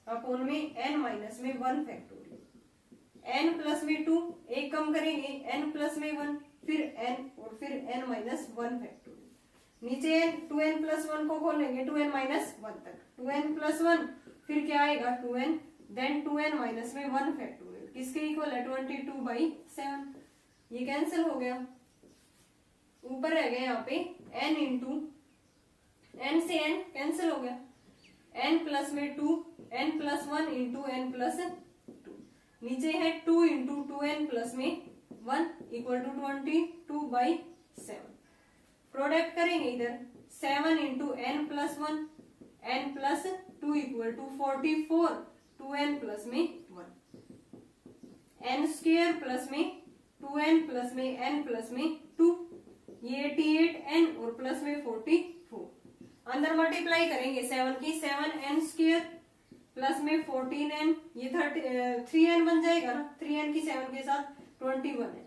अपॉन में n माइनस में 1 फैक्टोरियल, n प्लस में 2, एक कम करेंगे n प्लस में 1, फिर n और फिर n माइनस 1 फैक्टोरियल, नीचे n 2n प्लस 1 को खोलेंगे 2n माइनस 1 तक, 2n प्लस 1 फिर क्या आएगा 2n, देन 2n माइनस में 1 फैक्टोरियल, किसके इक्वल है 22/7, ये कैंसिल हो गया, ऊपर रह गया यहाँ पे n इंटू n से n कैंसिल हो गया, n प्लस में 2, n plus 1 into n plus 2, नीचे है 2 इंटू 2n प्लस में 1 इक्वल टू 22/7, प्रोडक्ट करेंगे इधर 7 into n plus 1, n plus 2 equal to 44, 2n plus में 1, n स्क्वायर प्लस में 2n प्लस में n प्लस में 2, ये 88n और प्लस में 44, अंदर मल्टीप्लाई करेंगे 7 की, 7n स्क्वायर प्लस में 14n, ये 3n बन जाएगा ना, 3n की 7 के साथ 21n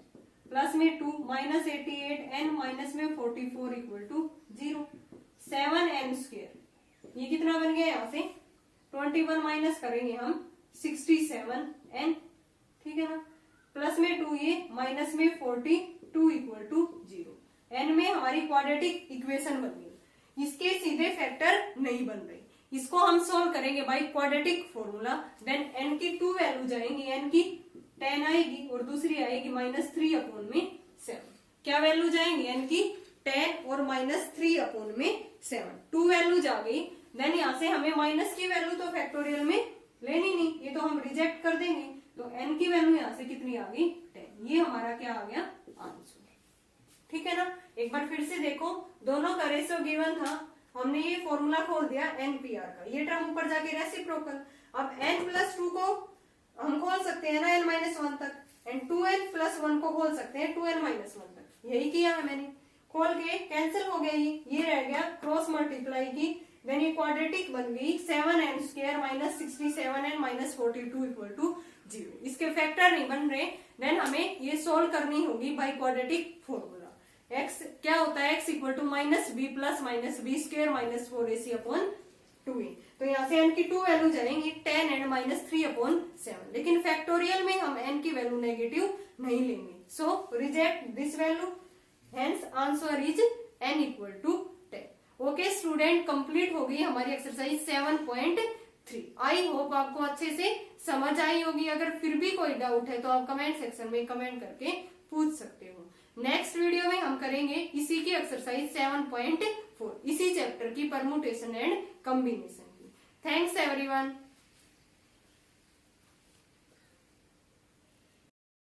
प्लस में 2 माइनस 88n माइनस में 44 इक्वल टू 0, 7n स्क्वायर ये कितना बन गया, यहाँ से 21 माइनस करेंगे हम 67n, ठीक है ना, प्लस में 2 ये माइनस में 42 इक्वल टू 0, n में हमारी क्वाड्रेटिक इक्वेशन बन गई, इसके सीधे फैक्टर नहीं बन रहे, इसको हम सोल्व करेंगे by quadratic formula, then n की 2 वैल्यू जाएंगी, n की 10 आएगी और दूसरी आएगी -3/7, क्या वैल्यू जाएंगी n की 10 और -3/7, 2 वैल्यूज आ गई, देन यहाँ से हमें माइनस की वैल्यू तो फैक्टोरियल में लेनी नहीं, ये तो हम रिजेक्ट कर देंगे, तो n की वैल्यू यहाँ से कितनी आ गई 10, ये हमारा क्या आ गया आंसर, ठीक है ना। एक बार फिर से देखो, दोनों का रेशियो गिवन था, हमने ये फॉर्मूला खोल दिया NPR का, ये टर्म ऊपर जाके रेसिप्रोकल, अब n प्लस 2 को हम खोल सकते हैं ना n माइनस 1 तक, एंड 2n प्लस 1 को खोल सकते हैं 2n माइनस 1 तक, यही किया है मैंने, खोल के कैंसिल हो गया, ये रह गया क्रॉस मल्टीप्लाई की, देन ये क्वाड्रेटिक बन गई 7n square minus 67n minus 42 equal to 0, इसके फैक्टर नहीं बन रहे, देन हमें ये सोल्व करनी होगी बाय क्वाड्रेटिक फॉर्मूला, x क्या होता है, x equal to minus B plus minus B square minus 4ac upon 2a, तो यहाँ से n की 2 वैल्यू जाएंगी 10 एंड -3/7, लेकिन फैक्टोरियल में हम n की वैल्यू नेगेटिव नहीं लेंगे, so reject this value, hence answer is n equal to 10। Okay student, complete हो गई हमारी एक्सरसाइज 7.3, आई होप आपको अच्छे से समझ आई होगी, अगर फिर भी कोई डाउट है तो आप कमेंट सेक्शन में कमेंट करके पूछ सकते हो। नेक्स्ट वीडियो में हम करेंगे इसी की एक्सरसाइज 7.4, इसी चैप्टर की परमुटेशन एंड कॉम्बिनेशन की। Thanks everyone.